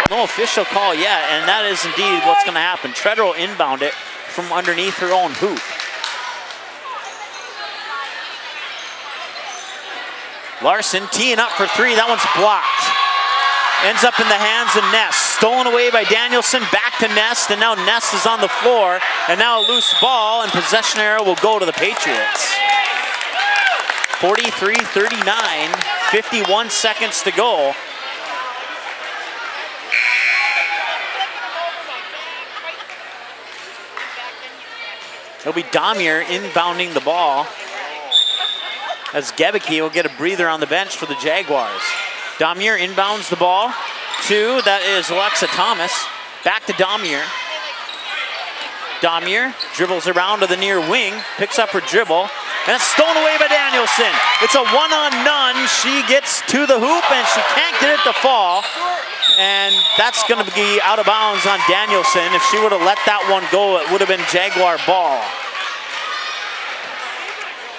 No official call yet, and that is indeed what's going to happen. Treader will inbound it from underneath her own hoop. Larson teeing up for 3. That one's blocked. ends up in the hands of Ness. Stolen away by Danielson, back to Ness, and now Ness is on the floor, and now a loose ball, and possession arrow will go to the Patriots. 43-39, 51 seconds to go. It'll be Damier inbounding the ball, as Gebeke will get a breather on the bench for the Jaguars. Damier inbounds the ball to, that is Alexa Thomas. Back to Damier. Damier dribbles around to the near wing, picks up her dribble, and it's stolen away by Danielson. It's a one-on-none. She gets to the hoop, and she can't get it to fall. And that's going to be out of bounds on Danielson. If she would have let that one go, it would have been Jaguar ball.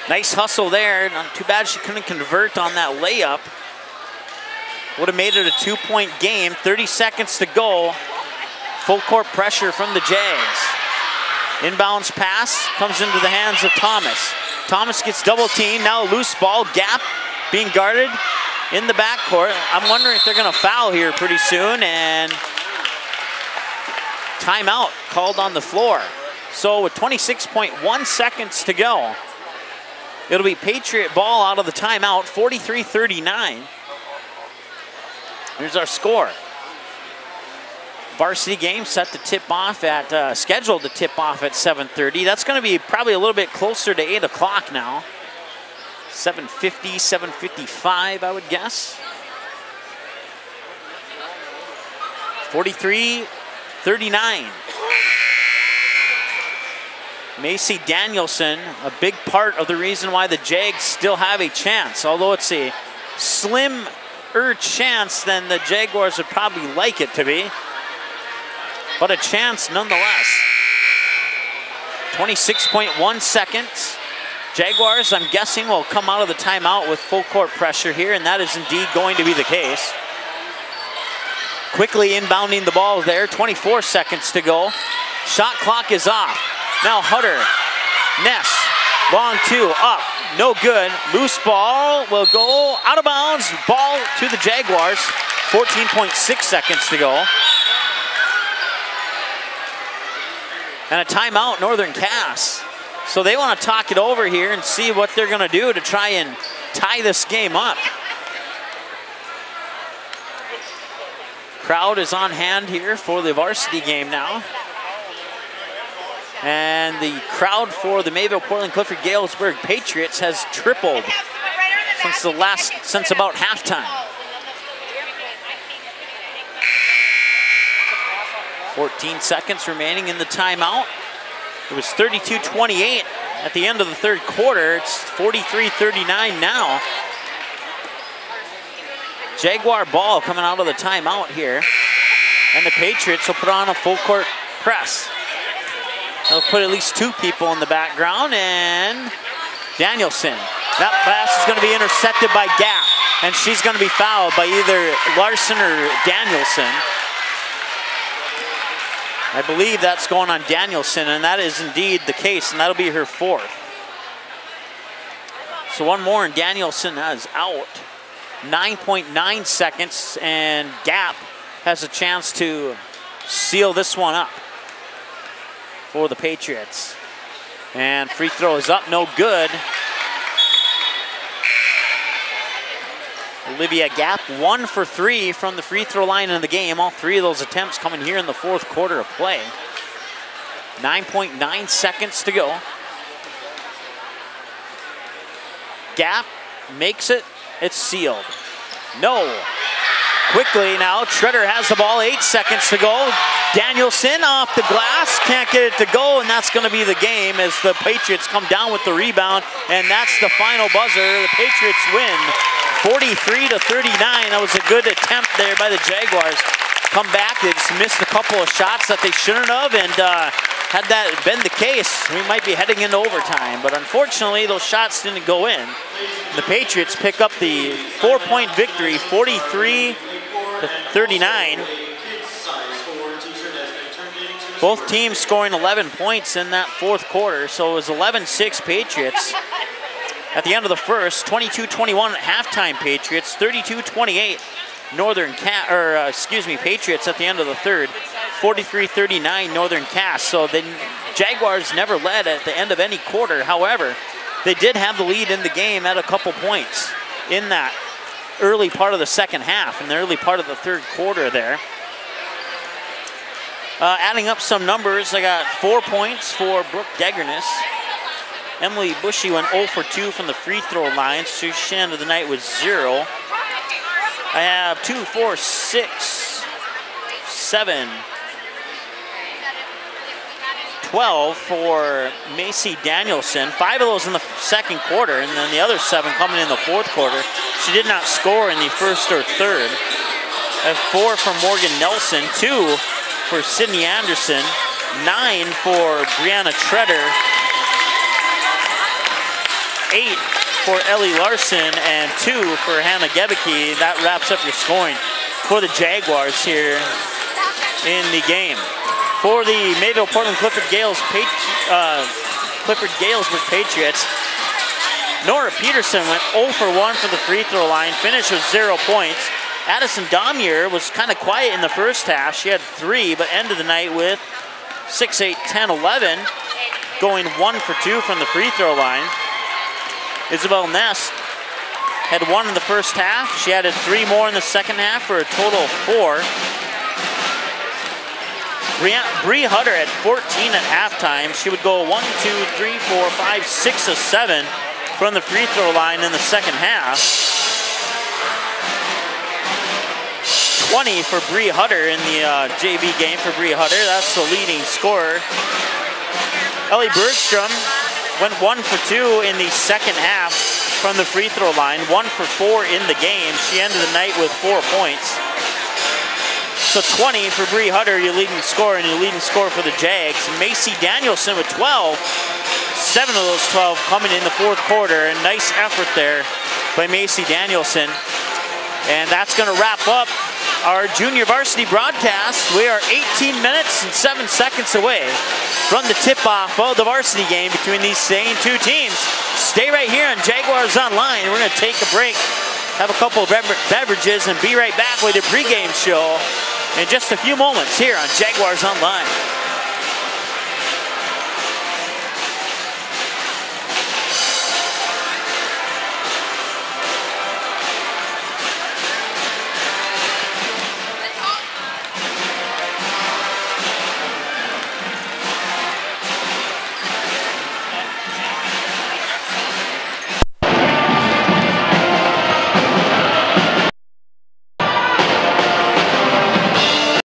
Nice hustle there. Too bad she couldn't convert on that layup. Would have made it a 2-point game. 30 seconds to go. Full court pressure from the Jags. Inbounds pass comes into the hands of Thomas. Thomas gets double teamed. Now a loose ball. Gap being guarded in the backcourt. I'm wondering if they're going to foul here pretty soon. And timeout called on the floor. So with 26.1 seconds to go, it'll be Patriot ball out of the timeout, 43-39. Here's our score. Varsity game set to tip off at, scheduled to tip off at 7:30. That's going to be probably a little bit closer to 8 o'clock now. 7:50, 7:55, I would guess. 43-39. Macy Danielson, a big part of the reason why the Jags still have a chance. Although it's a slimmer chance than the Jaguars would probably like it to be. But a chance nonetheless. 26.1 seconds. Jaguars, I'm guessing, will come out of the timeout with full court pressure here, and that is indeed going to be the case. Quickly inbounding the ball there, 24 seconds to go. Shot clock is off. Now Hutter, Ness, long two, up, no good. Loose ball will go out of bounds. Ball to the Jaguars, 14.6 seconds to go. And a timeout, Northern Cass. So they want to talk it over here and see what they're going to do to try and tie this game up. Crowd is on hand here for the varsity game now. And the crowd for the Mayville Portland Clifford Galesburg Patriots has tripled since about halftime. 14 seconds remaining in the timeout. It was 32-28 at the end of the third quarter. It's 43-39 now. Jaguar ball coming out of the timeout here. And the Patriots will put on a full court press. They'll put at least two people in the background, and Danielson. That pass is going to be intercepted by Gap, and she's going to be fouled by either Larson or Danielson. I believe that's going on Danielson, and that is indeed the case, and that'll be her fourth. So one more, and Danielson is out. 9.9 seconds, and Gap has a chance to seal this one up for the Patriots. And free throw is up, no good. Olivia Gap 1 for 3 from the free throw line in the game. All three of those attempts coming here in the fourth quarter of play. 9.9 seconds to go. Gap makes it, it's sealed. No. Quickly now, Treader has the ball, 8 seconds to go. Danielson off the glass, can't get it to go, and that's going to be the game as the Patriots come down with the rebound, and that's the final buzzer. The Patriots win 43-39. That was a good attempt there by the Jaguars. Come back, they just missed a couple of shots that they shouldn't have, and had that been the case, we might be heading into overtime. But unfortunately, those shots didn't go in. The Patriots pick up the 4-point victory, 43-39. Both teams scoring 11 points in that fourth quarter, so it was 11-6 Patriots at the end of the first, 22-21 at halftime Patriots, 32-28 Patriots at the end of the third. 43-39 Northern Cass. So the Jaguars never led at the end of any quarter. However, they did have the lead in the game at a couple points in that early part of the second half, in the early part of the third quarter there. Adding up some numbers, I got 4 points for Brooke Degernis. Emily Bushy went 0 for 2 from the free throw line, so she ended the night with 0. I have 2, 4, 6, 7, 12 for Macy Danielson. 5 of those in the second quarter, and then the other 7 coming in the fourth quarter. She did not score in the first or third. I have 4 for Morgan Nelson, 2 for Sydney Anderson, 9 for Brianna Treader, 8 for Ellie Larson, and 2 for Hannah Gebicki. That wraps up your scoring for the Jaguars here in the game. For the Mayville Portland Clifford Galesburg Patriots, Nora Peterson went 0 for 1 for the free throw line, finished with 0 points. Addison Damier was kind of quiet in the first half. She had 3, but ended the night with 6, 8, 10, 11, going 1 for 2 from the free throw line. Isabel Ness had 1 in the first half. She added 3 more in the second half for a total of 4. Bree Hutter at 14 at halftime. She would go 1, 2, 3, 4, 5, 6 of 7 from the free throw line in the second half. 20 for Bree Hutter in the JV game for Bree Hutter. That's the leading scorer. Ellie Bergstrom went 1 for 2 in the second half from the free throw line. 1 for 4 in the game. She ended the night with 4 points. So 20 for Bree Hutter, your leading scorer, and your leading scorer for the Jags. Macy Danielson with 12. 7 of those 12 coming in the fourth quarter. A nice effort there by Macy Danielson. And that's going to wrap up our junior varsity broadcast. We are 18 minutes and 7 seconds away from the tip-off of the varsity game between these same 2 teams. Stay right here on Jaguars Online. We're going to take a break, have a couple of beverages, and be right back with your pregame show in just a few moments here on Jaguars Online.